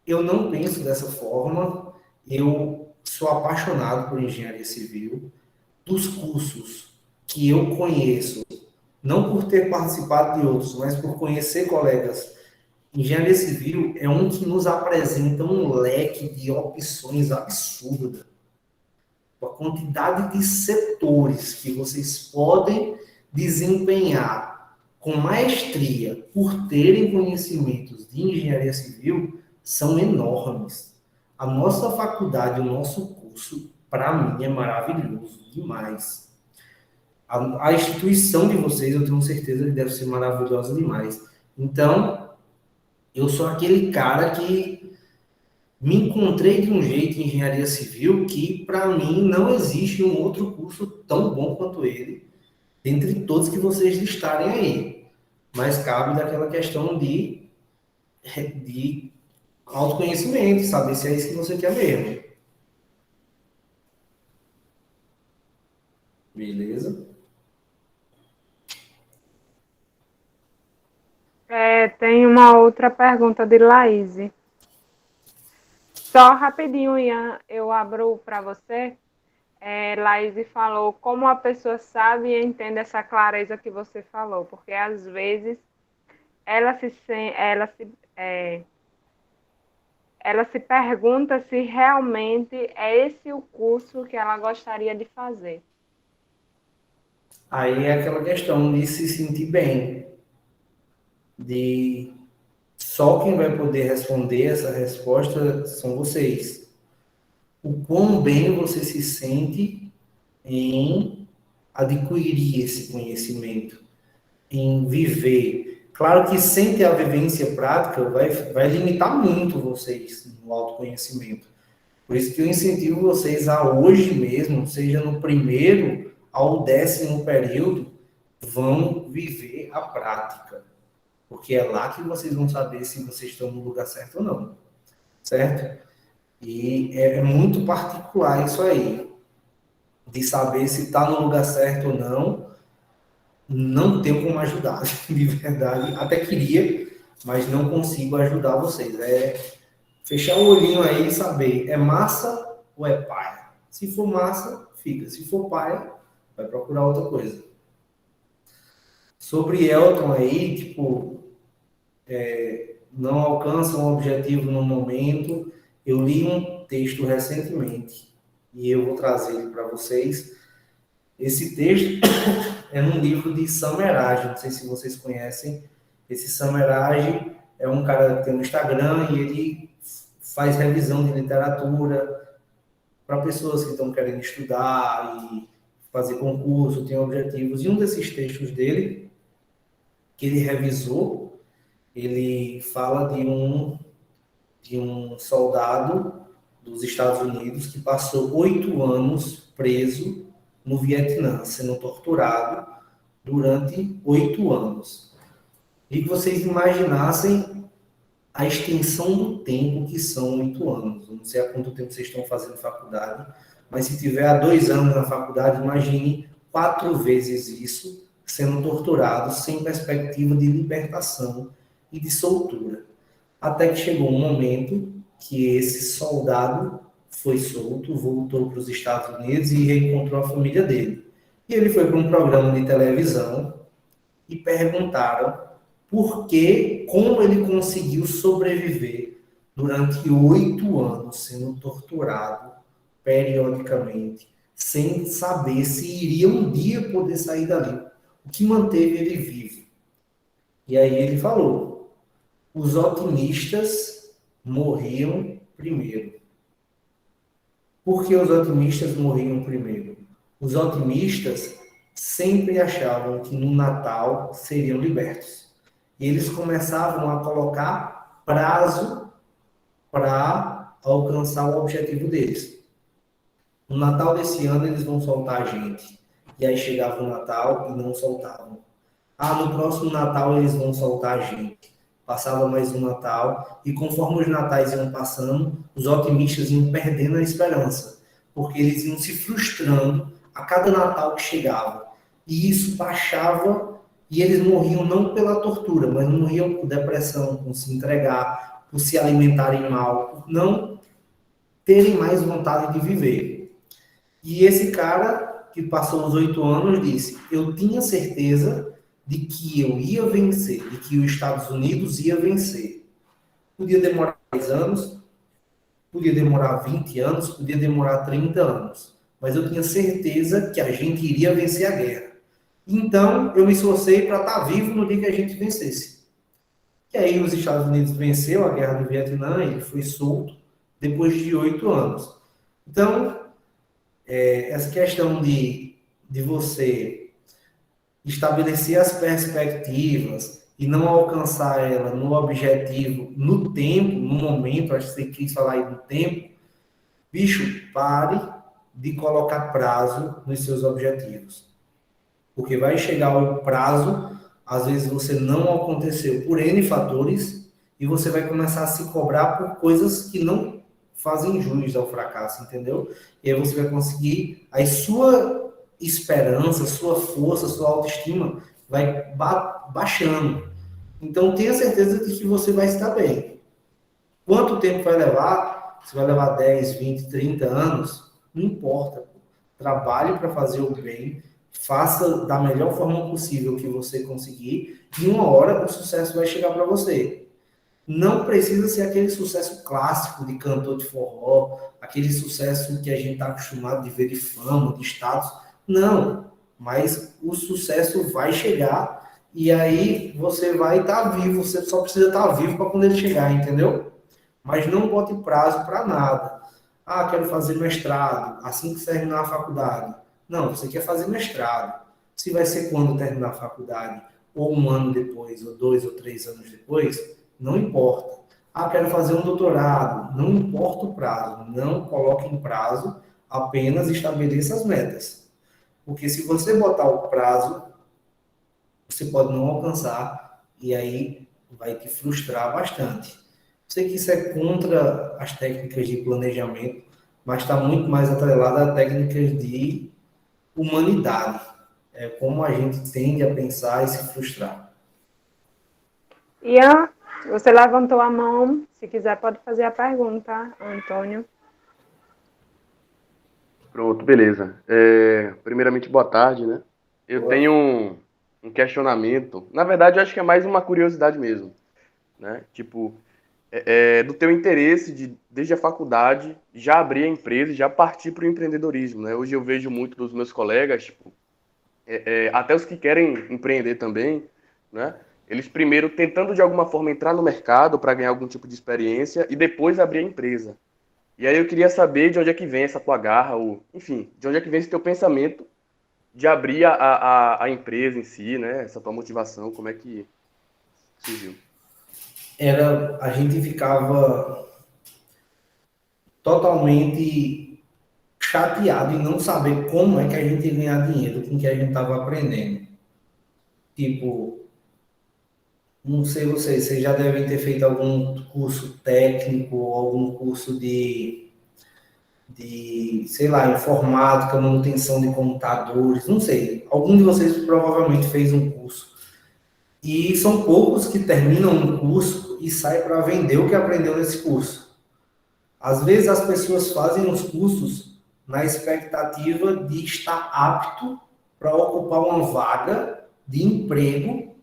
eu não penso dessa forma. Eu sou apaixonado por engenharia civil. Dos cursos que eu conheço, não por ter participado de outros, mas por conhecer colegas, engenharia civil é um que nos apresenta um leque de opções absurda. A quantidade de setores que vocês podem desempenhar com maestria por terem conhecimentos de engenharia civil são enormes. A nossa faculdade, o nosso curso, para mim, é maravilhoso demais. A instituição de vocês, eu tenho certeza que deve ser maravilhosa demais. Então, eu sou aquele cara que me encontrei de um jeito em engenharia civil que, para mim, não existe um outro curso tão bom quanto ele, dentre todos que vocês listarem aí. Mas cabe daquela questão de autoconhecimento, saber se é isso que você quer mesmo. Beleza? Tem uma outra pergunta de Laís. Só rapidinho, Ian, eu abro para você. Laís falou como a pessoa sabe e entende essa clareza que você falou, porque às vezes ela se pergunta se realmente é esse o curso que ela gostaria de fazer. Aí é aquela questão de se sentir bem, de só quem vai poder responder essa resposta são vocês. O quão bem você se sente em adquirir esse conhecimento, em viver. Claro que sem ter a vivência prática vai limitar muito vocês no autoconhecimento. Por isso que eu incentivo vocês a hoje mesmo, seja no primeiro ao 10º período, vão viver a prática. Porque é lá que vocês vão saber se vocês estão no lugar certo ou não. Certo? E é muito particular isso aí. De saber se está no lugar certo ou não. Não tenho como ajudar, de verdade. Até queria, mas não consigo ajudar vocês. É fechar o olhinho aí e saber, é massa ou é paia? Se for massa, fica. Se for paia, vai procurar outra coisa. Sobre Elton aí, tipo, não alcança um objetivo no momento. Eu li um texto recentemente e eu vou trazer ele para vocês. Esse texto é num livro de Sameraj, não sei se vocês conhecem. Esse Sameraj é um cara que tem um Instagram e ele faz revisão de literatura para pessoas que estão querendo estudar e fazer concurso, tem objetivos. E um desses textos dele, que ele revisou, ele fala de um soldado dos Estados Unidos que passou 8 anos preso no Vietnã, sendo torturado durante 8 anos. E que vocês imaginassem a extensão do tempo que são 8 anos. Não sei há quanto tempo vocês estão fazendo faculdade, mas se tiver há 2 anos na faculdade, imagine 4 vezes isso sendo torturado sem perspectiva de libertação e de soltura. Até que chegou um momento que esse soldado foi solto, voltou para os Estados Unidos e reencontrou a família dele. E ele foi para um programa de televisão e perguntaram por que, como ele conseguiu sobreviver durante 8 anos sendo torturado periodicamente, sem saber se iria um dia poder sair dali. O que manteve ele vivo? E aí ele falou: os otimistas morriam primeiro. Por que os otimistas morriam primeiro? Os otimistas sempre achavam que no Natal seriam libertos. E eles começavam a colocar prazo para alcançar o objetivo deles. No Natal desse ano eles vão soltar a gente. E aí chegava o Natal e não soltavam. No próximo Natal eles vão soltar a gente. Passava mais um Natal, e conforme os natais iam passando, os otimistas iam perdendo a esperança, porque eles iam se frustrando a cada Natal que chegava. E isso baixava, e eles morriam não pela tortura, mas morriam por depressão, por se entregar, por se alimentarem mal, por não terem mais vontade de viver. E esse cara, que passou os 8 anos, disse: eu tinha certeza de que eu ia vencer, de que os Estados Unidos ia vencer. Podia demorar 10 anos, podia demorar 20 anos, podia demorar 30 anos. Mas eu tinha certeza que a gente iria vencer a guerra. Então, eu me esforcei para estar vivo no dia que a gente vencesse. E aí, os Estados Unidos venceu a guerra do Vietnã, ele foi solto depois de 8 anos. Então, essa questão de você estabelecer as perspectivas e não alcançar ela no objetivo, no tempo, no momento, acho que você quis falar aí do tempo, bicho, pare de colocar prazo nos seus objetivos. Porque vai chegar o prazo, às vezes você não aconteceu por N fatores, e você vai começar a se cobrar por coisas que não fazem jus ao fracasso, entendeu? E aí você vai conseguir, a sua esperança, sua força, sua autoestima vai baixando. Então, tenha certeza de que você vai estar bem. Quanto tempo vai levar? Se vai levar 10, 20, 30 anos, não importa. Trabalhe para fazer o bem, faça da melhor forma possível que você conseguir, e uma hora o sucesso vai chegar para você. Não precisa ser aquele sucesso clássico de cantor de forró, aquele sucesso que a gente está acostumado de ver de fama, de status. Não, mas o sucesso vai chegar e aí você vai estar vivo, você só precisa estar vivo para quando ele chegar, entendeu? Mas não bote prazo para nada. Quero fazer mestrado, assim que terminar a faculdade. Não, você quer fazer mestrado. Se vai ser quando terminar a faculdade, ou 1 ano depois, ou 2 ou 3 anos depois, não importa. Quero fazer um doutorado. Não importa o prazo, não coloque em prazo, apenas estabeleça as metas. Porque se você botar o prazo, você pode não alcançar e aí vai te frustrar bastante. Sei que isso é contra as técnicas de planejamento, mas está muito mais atrelado a técnicas de humanidade. É como a gente tende a pensar e se frustrar. Ian, você levantou a mão. Se quiser, pode fazer a pergunta, Antônio. Pronto, beleza. Primeiramente, boa tarde, né? Eu tenho um questionamento. Na verdade, eu acho que é mais uma curiosidade mesmo, né? Tipo, do teu interesse de, desde a faculdade, já abrir a empresa e já partir para o empreendedorismo, né? Hoje eu vejo muito dos meus colegas, tipo, até os que querem empreender também, né? Eles primeiro tentando de alguma forma entrar no mercado para ganhar algum tipo de experiência e depois abrir a empresa. E aí eu queria saber de onde é que vem essa tua garra, ou, enfim, de onde é que vem esse teu pensamento de abrir a empresa em si, né? Essa tua motivação, como é que surgiu? A gente ficava totalmente chateado em não saber como é que a gente ia ganhar dinheiro com o que a gente estava aprendendo. Tipo, não sei vocês já devem ter feito algum curso técnico, algum curso sei lá, informática, manutenção de computadores, não sei. Algum de vocês provavelmente fez um curso. E são poucos que terminam um curso e saem para vender o que aprendeu nesse curso. Às vezes as pessoas fazem os cursos na expectativa de estar apto para ocupar uma vaga de emprego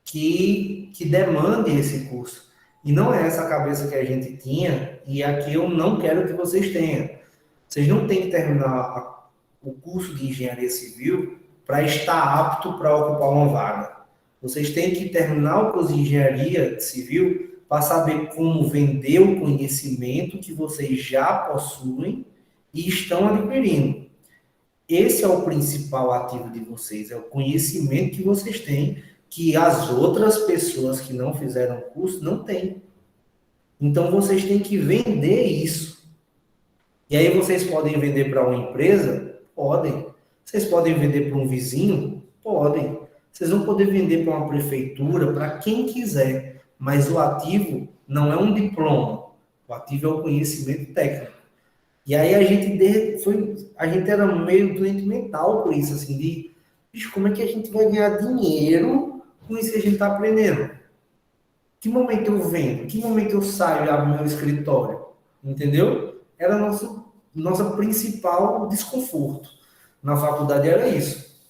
que demande esse curso. E não é essa a cabeça que a gente tinha, e aqui eu não quero que vocês tenham. Vocês não têm que terminar o curso de engenharia civil para estar apto para ocupar uma vaga. Vocês têm que terminar o curso de engenharia civil para saber como vender o conhecimento que vocês já possuem e estão adquirindo. Esse é o principal ativo de vocês, é o conhecimento que vocês têm, que as outras pessoas que não fizeram o curso não têm. Então, vocês têm que vender isso. E aí, vocês podem vender para uma empresa? Podem. Vocês podem vender para um vizinho? Podem. Vocês vão poder vender para uma prefeitura, para quem quiser. Mas o ativo não é um diploma. O ativo é o conhecimento técnico. E aí, a gente era meio doente mental por isso, assim, de, bicho, como é que a gente vai ganhar dinheiro com isso que a gente está aprendendo? Que momento eu vendo? Que momento eu saio e abro meu escritório? Entendeu? Era nosso principal desconforto. Na faculdade era isso.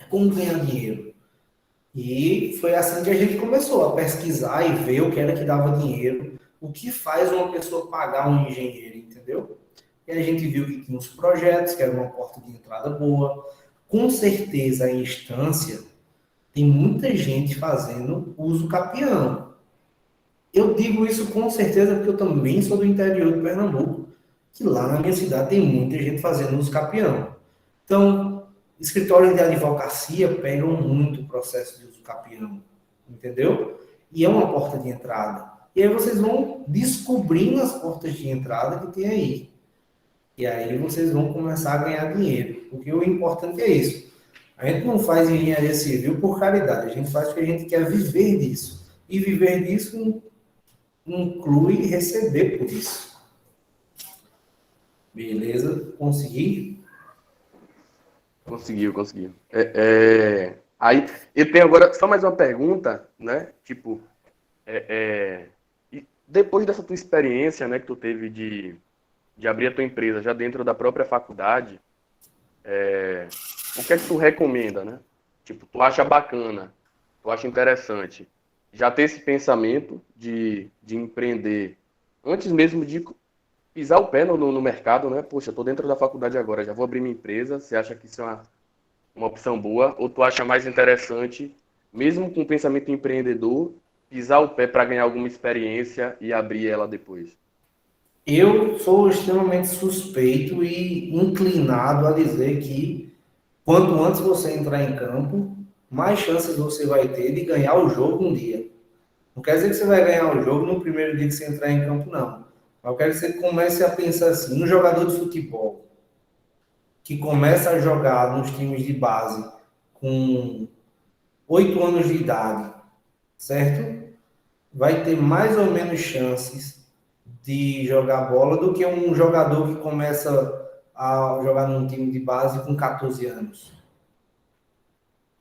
Como ganhar dinheiro? E foi assim que a gente começou a pesquisar e ver o que era que dava dinheiro, o que faz uma pessoa pagar um engenheiro, entendeu? E a gente viu que tinha uns projetos, que era uma porta de entrada boa. Com certeza, a instância tem muita gente fazendo uso capião. Eu digo isso com certeza porque eu também sou do interior de Pernambuco, que lá na minha cidade tem muita gente fazendo uso capião. Então, escritórios de advocacia pegam muito o processo de uso capião, entendeu? E é uma porta de entrada. E aí vocês vão descobrindo as portas de entrada que tem aí. E aí vocês vão começar a ganhar dinheiro. Porque o importante é isso. A gente não faz engenharia civil por caridade. A gente faz porque a gente quer viver disso. E viver disso inclui receber por isso. Beleza? Consegui? Conseguiu. Aí, eu tenho agora só mais uma pergunta, né? Tipo, e depois dessa tua experiência, né, que tu teve de abrir a tua empresa já dentro da própria faculdade, o que é que tu recomenda, né? Tipo, tu acha bacana, tu acha interessante já ter esse pensamento de empreender antes mesmo de pisar o pé no mercado, né? Poxa, eu tô dentro da faculdade agora, já vou abrir minha empresa. Você acha que isso é uma opção boa? Ou tu acha mais interessante, mesmo com o pensamento empreendedor, pisar o pé para ganhar alguma experiência e abrir ela depois? Eu sou extremamente suspeito e inclinado a dizer que quanto antes você entrar em campo, mais chances você vai ter de ganhar o jogo um dia. Não quer dizer que você vai ganhar o jogo no primeiro dia que você entrar em campo, não. Eu quero que você comece a pensar assim, um jogador de futebol que começa a jogar nos times de base com 8 anos de idade, certo? Vai ter mais ou menos chances de jogar bola do que um jogador que começa a jogar num time de base com 14 anos.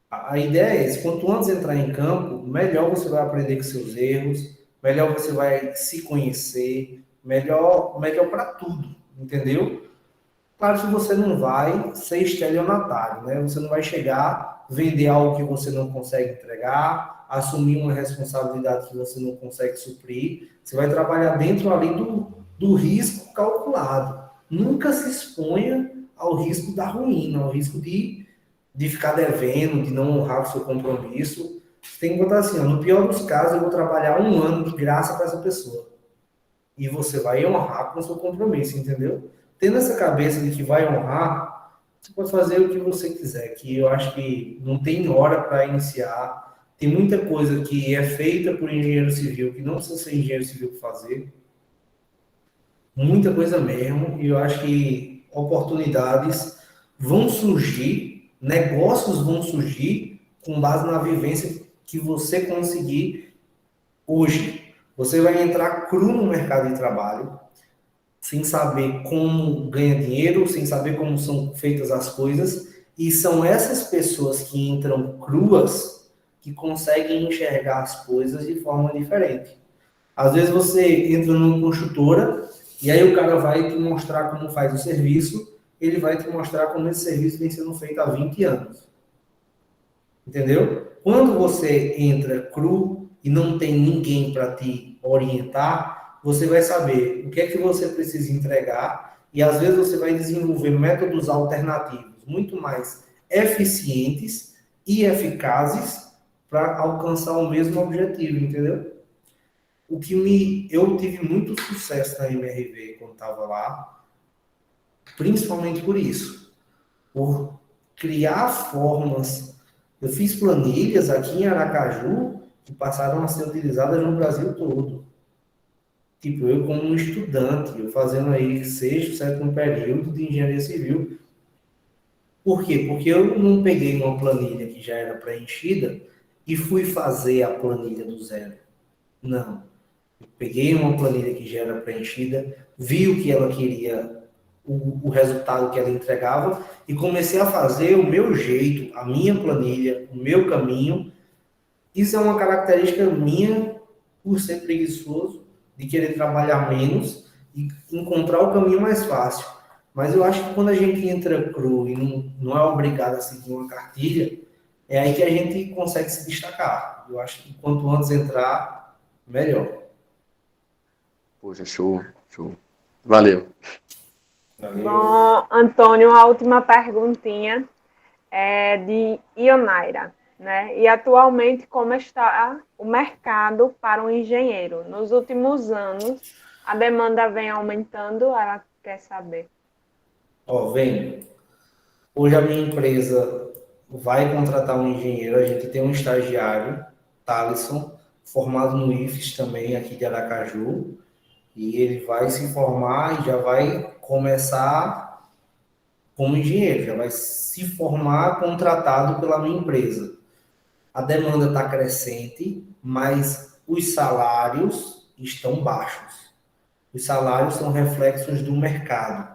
A ideia é essa, quanto antes entrar em campo, melhor você vai aprender com seus erros, melhor você vai se conhecer, melhor para tudo, entendeu? Claro que você não vai ser estelionatário, né? Você não vai chegar, vender algo que você não consegue entregar, assumir uma responsabilidade que você não consegue suprir. Você vai trabalhar dentro ali do risco calculado. Nunca se exponha ao risco da ruína, ao risco de ficar devendo, de não honrar o seu compromisso. Você tem que botar assim, ó, no pior dos casos, eu vou trabalhar 1 ano de graça para essa pessoa. E você vai honrar com o seu compromisso, entendeu? Tendo essa cabeça de que vai honrar, você pode fazer o que você quiser, que eu acho que não tem hora para iniciar. Tem muita coisa que é feita por engenheiro civil, que não precisa ser engenheiro civil para fazer. Muita coisa mesmo, e eu acho que oportunidades vão surgir, negócios vão surgir com base na vivência que você conseguir hoje. Você vai entrar cru no mercado de trabalho, sem saber como ganha dinheiro, sem saber como são feitas as coisas, e são essas pessoas que entram cruas que conseguem enxergar as coisas de forma diferente. Às vezes você entra numa construtora e aí o cara vai te mostrar como faz o serviço, ele vai te mostrar como esse serviço vem sendo feito há 20 anos. Entendeu? Quando você entra cru e não tem ninguém para te orientar, você vai saber o que é que você precisa entregar e às vezes você vai desenvolver métodos alternativos muito mais eficientes e eficazes para alcançar o mesmo objetivo, entendeu? Eu tive muito sucesso na MRV quando estava lá, principalmente por isso, por criar formas. Eu fiz planilhas aqui em Aracaju que passaram a ser utilizadas no Brasil todo. Tipo, eu como um estudante, eu fazendo aí 6º, 7º período de engenharia civil. Por quê? Porque eu não peguei uma planilha que já era preenchida e fui fazer a planilha do zero. Não. Eu peguei uma planilha que já era preenchida, vi o que ela queria, o resultado que ela entregava e comecei a fazer o meu jeito, a minha planilha, o meu caminho. Isso é uma característica minha, por ser preguiçoso, de querer trabalhar menos e encontrar o caminho mais fácil. Mas eu acho que quando a gente entra cru e não é obrigado a seguir uma cartilha, é aí que a gente consegue se destacar. Eu acho que quanto antes entrar, melhor. Poxa, show, show. Valeu. Bom, Antônio, a última perguntinha é de Ionaira, né? E atualmente, como está o mercado para um engenheiro? Nos últimos anos, a demanda vem aumentando, ela quer saber. Vem. Hoje a minha empresa vai contratar um engenheiro, a gente tem um estagiário, Thalisson, formado no IFES também, aqui de Aracaju, e ele vai se formar e já vai começar como engenheiro, já vai se formar contratado pela minha empresa. A demanda está crescente, mas os salários estão baixos. Os salários são reflexos do mercado.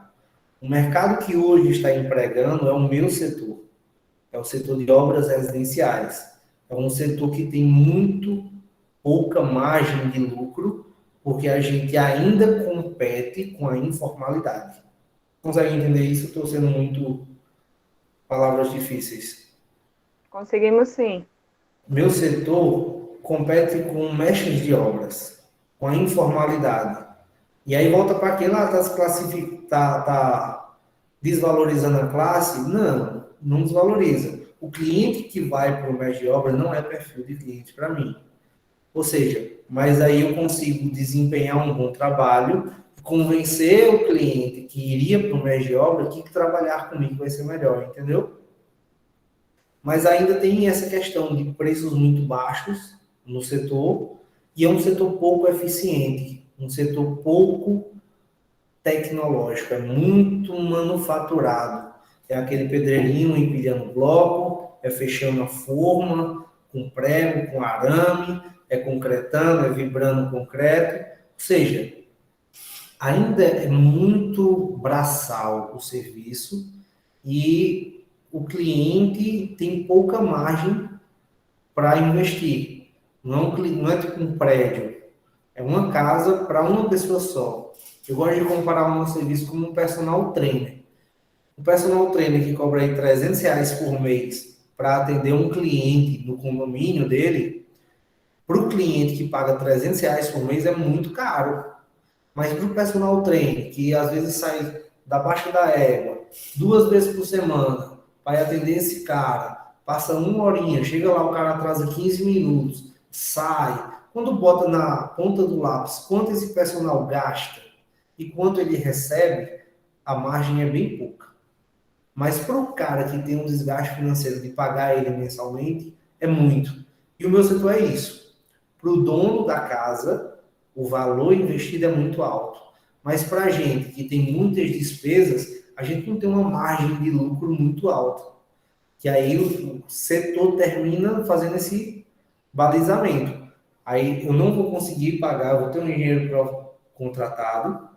O mercado que hoje está empregando é o meu setor. É o setor de obras residenciais. É um setor que tem muito pouca margem de lucro, porque a gente ainda compete com a informalidade. Consegue entender isso? Estou sendo muito palavras difíceis. Conseguimos sim. Meu setor compete com mestres de obras, com a informalidade. E aí volta para aquele lá, tá desvalorizando a classe? Não desvaloriza. O cliente que vai para o mestre de obra não é perfil de cliente para mim. Ou seja, mas aí eu consigo desempenhar um bom trabalho, convencer o cliente que iria para o mestre de obra que trabalhar comigo vai ser melhor, entendeu? Mas ainda tem essa questão de preços muito baixos no setor, e é um setor pouco eficiente, um setor pouco tecnológico, é muito manufaturado. É aquele pedreirinho empilhando bloco, é fechando a forma, com prego, com arame, é concretando, é vibrando concreto. Ou seja, ainda é muito braçal o serviço e o cliente tem pouca margem para investir. Não é tipo um prédio, é uma casa para uma pessoa só. Eu gosto de comparar o meu serviço como um personal trainer. O personal trainer que cobra aí R$300 por mês para atender um cliente no condomínio dele, para o cliente que paga R$300 por mês é muito caro. Mas para o personal trainer, que às vezes sai da baixa da égua 2 vezes por semana, vai atender esse cara, passa 1 horinha, chega lá, o cara atrasa 15 minutos, sai. Quando bota na ponta do lápis quanto esse personal gasta e quanto ele recebe, a margem é bem pouca. Mas para o cara que tem um desgaste financeiro de pagar ele mensalmente, é muito. E o meu setor é isso. Para o dono da casa, o valor investido é muito alto. Mas para a gente que tem muitas despesas, a gente não tem uma margem de lucro muito alta. que aí o setor termina fazendo esse balizamento. Aí eu não vou conseguir pagar, eu vou ter um engenheiro contratado,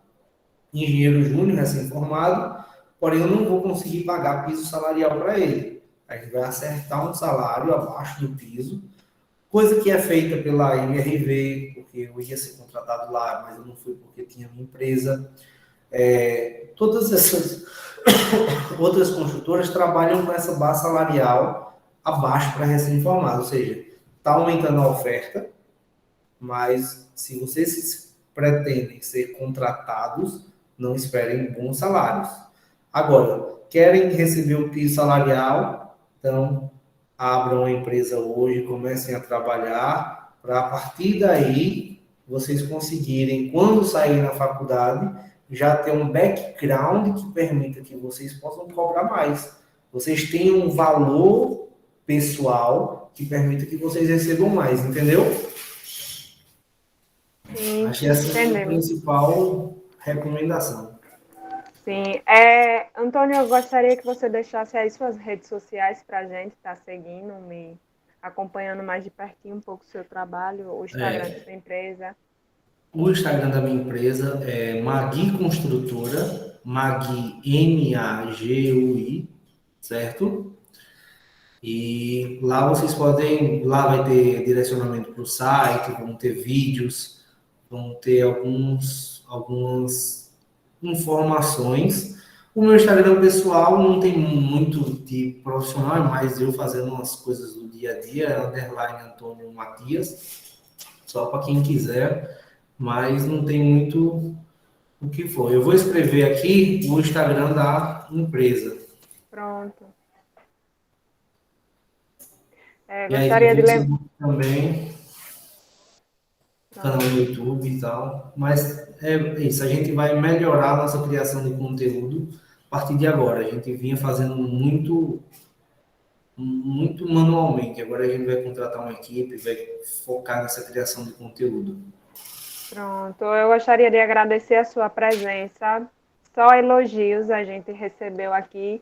engenheiro júnior recém-formado, porém eu não vou conseguir pagar piso salarial para ele. A gente vai acertar um salário abaixo do piso, coisa que é feita pela MRV, porque eu ia ser contratado lá, mas eu não fui porque tinha minha empresa. Todas essas outras construtoras trabalham com essa base salarial abaixo para recém-formado, ou seja, está aumentando a oferta, mas se vocês pretendem ser contratados, não esperem bons salários. Agora, querem receber o piso salarial, então abram a empresa hoje, comecem a trabalhar, para a partir daí vocês conseguirem, quando sair na faculdade, já ter um background que permita que vocês possam cobrar mais. Vocês têm um valor pessoal que permita que vocês recebam mais, entendeu? Sim, Acho que essa é a entendemos. principal recomendação. Sim. Antônio, eu gostaria que você deixasse aí suas redes sociais para a gente estar seguindo, me acompanhando mais de pertinho um pouco o seu trabalho, o Instagram da sua empresa. O Instagram da minha empresa é Magui Construtora, Magui, M-A-G-U-I, certo? E lá vocês podem, lá vai ter direcionamento para o site, vão ter vídeos, vão ter algumas informações. O meu Instagram pessoal não tem muito de profissional, é mais eu fazendo umas coisas do dia a dia, é underline Antônio Matias, só para quem quiser, mas não tem muito o que for. Eu vou escrever aqui o Instagram da empresa. Pronto. E aí Gostaria de lembrar também, canal no YouTube e tal, mas é isso, a gente vai melhorar a nossa criação de conteúdo a partir de agora. A gente vinha fazendo muito manualmente, agora a gente vai contratar uma equipe, vai focar nessa criação de conteúdo. Pronto, eu gostaria de agradecer a sua presença, só elogios a gente recebeu aqui,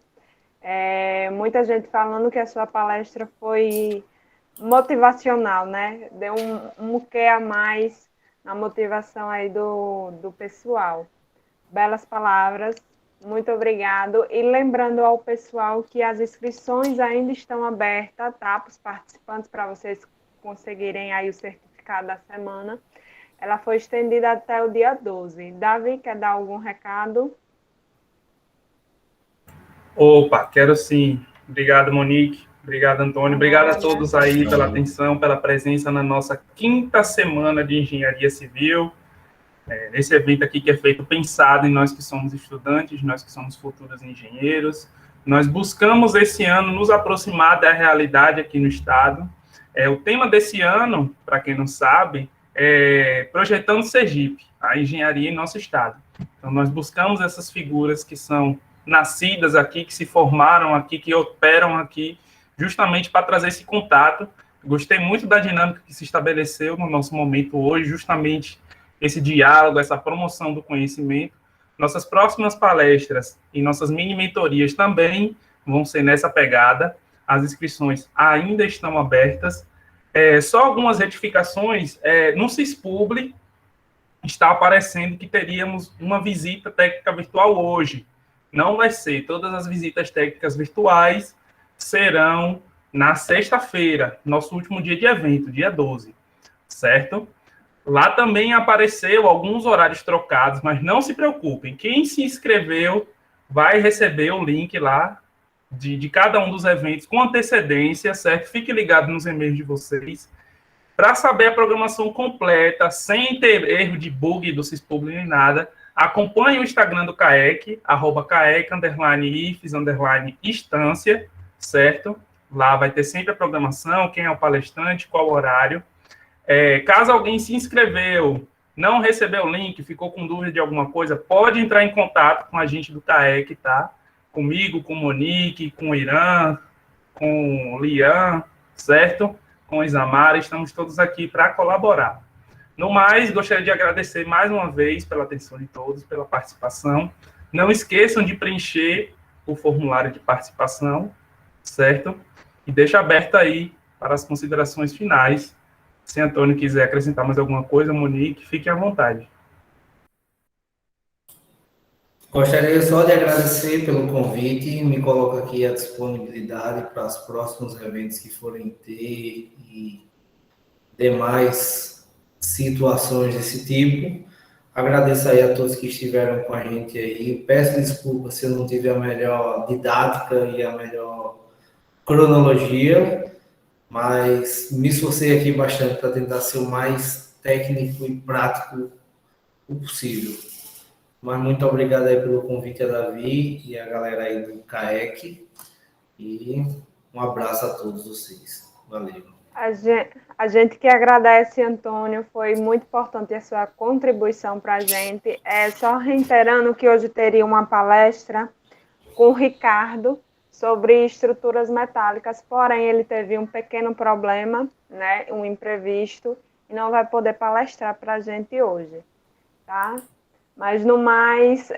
muita gente falando que a sua palestra foi motivacional, né? Deu um quê a mais na motivação aí do pessoal. Belas palavras, muito obrigado. E lembrando ao pessoal que as inscrições ainda estão abertas, tá? Para os participantes, para vocês conseguirem aí o certificado da semana. Ela foi estendida até o dia 12. Davi, quer dar algum recado? Opa, quero sim. Obrigado, Monique. Obrigado, Antônio. Obrigado a todos aí pela atenção, pela presença na nossa 5ª semana de Engenharia Civil. Nesse evento aqui que é feito pensado em nós que somos estudantes, nós que somos futuros engenheiros. Nós buscamos esse ano nos aproximar da realidade aqui no Estado. O tema desse ano, para quem não sabe, é Projetando Sergipe, a engenharia em nosso Estado. Então, nós buscamos essas figuras que são nascidas aqui, que se formaram aqui, que operam aqui, justamente para trazer esse contato. Gostei muito da dinâmica que se estabeleceu no nosso momento hoje, justamente esse diálogo, essa promoção do conhecimento. Nossas próximas palestras e nossas mini-mentorias também vão ser nessa pegada. As inscrições ainda estão abertas. Só algumas retificações. No CISPUBLE está aparecendo que teríamos uma visita técnica virtual hoje. Não vai ser. Todas as visitas técnicas virtuais serão na sexta-feira, nosso último dia de evento, dia 12, certo? Lá também apareceu alguns horários trocados, mas não se preocupem. Quem se inscreveu vai receber o link lá de cada um dos eventos com antecedência, certo? Fique ligado nos e-mails de vocês para saber a programação completa, sem ter erro de bug do CISPUBLE nem nada. Acompanhe o Instagram do CAEC, @caec_ifs_instância, certo? Lá vai ter sempre a programação, quem é o palestrante, qual o horário. Caso alguém se inscreveu, não recebeu o link, ficou com dúvida de alguma coisa, pode entrar em contato com a gente do CAEC, tá? Comigo, com o Monique, com o Irã, com o Lian, certo? Com o Isamara, estamos todos aqui para colaborar. No mais, gostaria de agradecer mais uma vez pela atenção de todos, pela participação. Não esqueçam de preencher o formulário de participação, certo? E deixa aberto aí para as considerações finais. Se Antônio quiser acrescentar mais alguma coisa, Monique, fique à vontade. Gostaria só de agradecer pelo convite, me coloco aqui à disponibilidade para os próximos eventos que forem ter e demais situações desse tipo. Agradeço aí a todos que estiveram com a gente aí. Peço desculpas se eu não tive a melhor didática e a melhor cronologia, mas me esforcei aqui bastante para tentar ser o mais técnico e prático possível. Mas muito obrigado aí pelo convite a Davi e a galera aí do CAEC. E um abraço a todos vocês. Valeu. A gente que agradece, Antônio, foi muito importante a sua contribuição para a gente. Só reiterando que hoje teria uma palestra com o Ricardo sobre estruturas metálicas, porém ele teve um pequeno problema, né, um imprevisto, e não vai poder palestrar para a gente hoje, tá? Mas, no mais,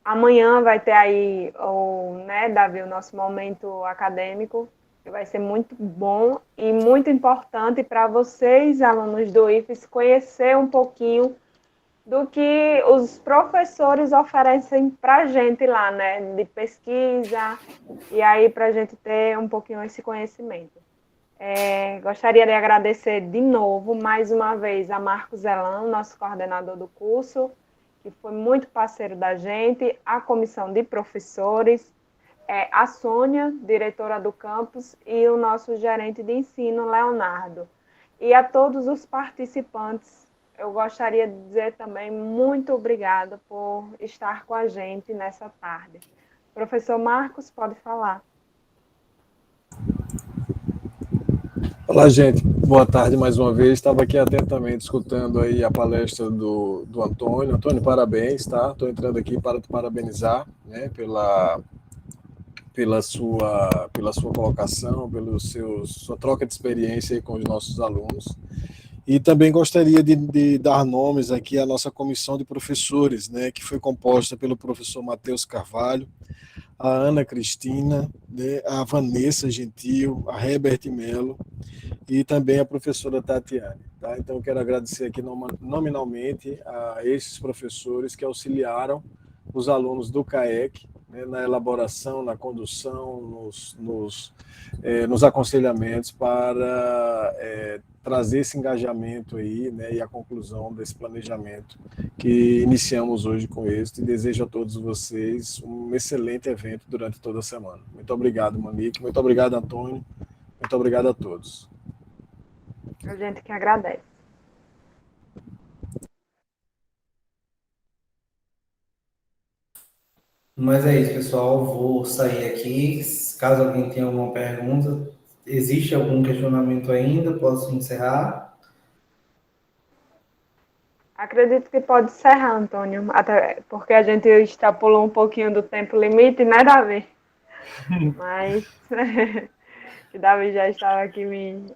amanhã vai ter aí, né, Davi, o nosso momento acadêmico, que vai ser muito bom e muito importante para vocês, alunos do IFES, conhecer um pouquinho do que os professores oferecem para a gente lá, né, de pesquisa, e aí para a gente ter um pouquinho esse conhecimento. Gostaria de agradecer de novo, mais uma vez, a Marcos Elan, nosso coordenador do curso, que foi muito parceiro da gente, a comissão de professores, a Sônia, diretora do campus, e o nosso gerente de ensino, Leonardo. E a todos os participantes, eu gostaria de dizer também muito obrigada por estar com a gente nessa tarde. Professor Marcos, pode falar. Olá, gente. Boa tarde mais uma vez. Estava aqui atentamente escutando aí a palestra do Antônio. Antônio, parabéns, tá? Estou entrando aqui para te parabenizar, né, pela sua colocação, sua troca de experiência aí com os nossos alunos. E também gostaria de dar nomes aqui à nossa comissão de professores, né, que foi composta pelo professor Matheus Carvalho, a Ana Cristina, né, a Vanessa Gentil, a Herbert Melo e também a professora Tatiane. Tá? Então, eu quero agradecer aqui nominalmente a esses professores que auxiliaram os alunos do CAEC, né, na elaboração, na condução, nos aconselhamentos para trazer esse engajamento aí, né, e a conclusão desse planejamento que iniciamos hoje com êxito, e desejo a todos vocês um excelente evento durante toda a semana. Muito obrigado, Monique, muito obrigado, Antônio, muito obrigado a todos. A gente que agradece. Mas é isso, pessoal. Vou sair aqui. Caso alguém tenha alguma pergunta, existe algum questionamento ainda? Posso encerrar? Acredito que pode encerrar, Antônio, até porque a gente extrapolou um pouquinho do tempo limite, né, Davi? Mas que Davi já estava aqui me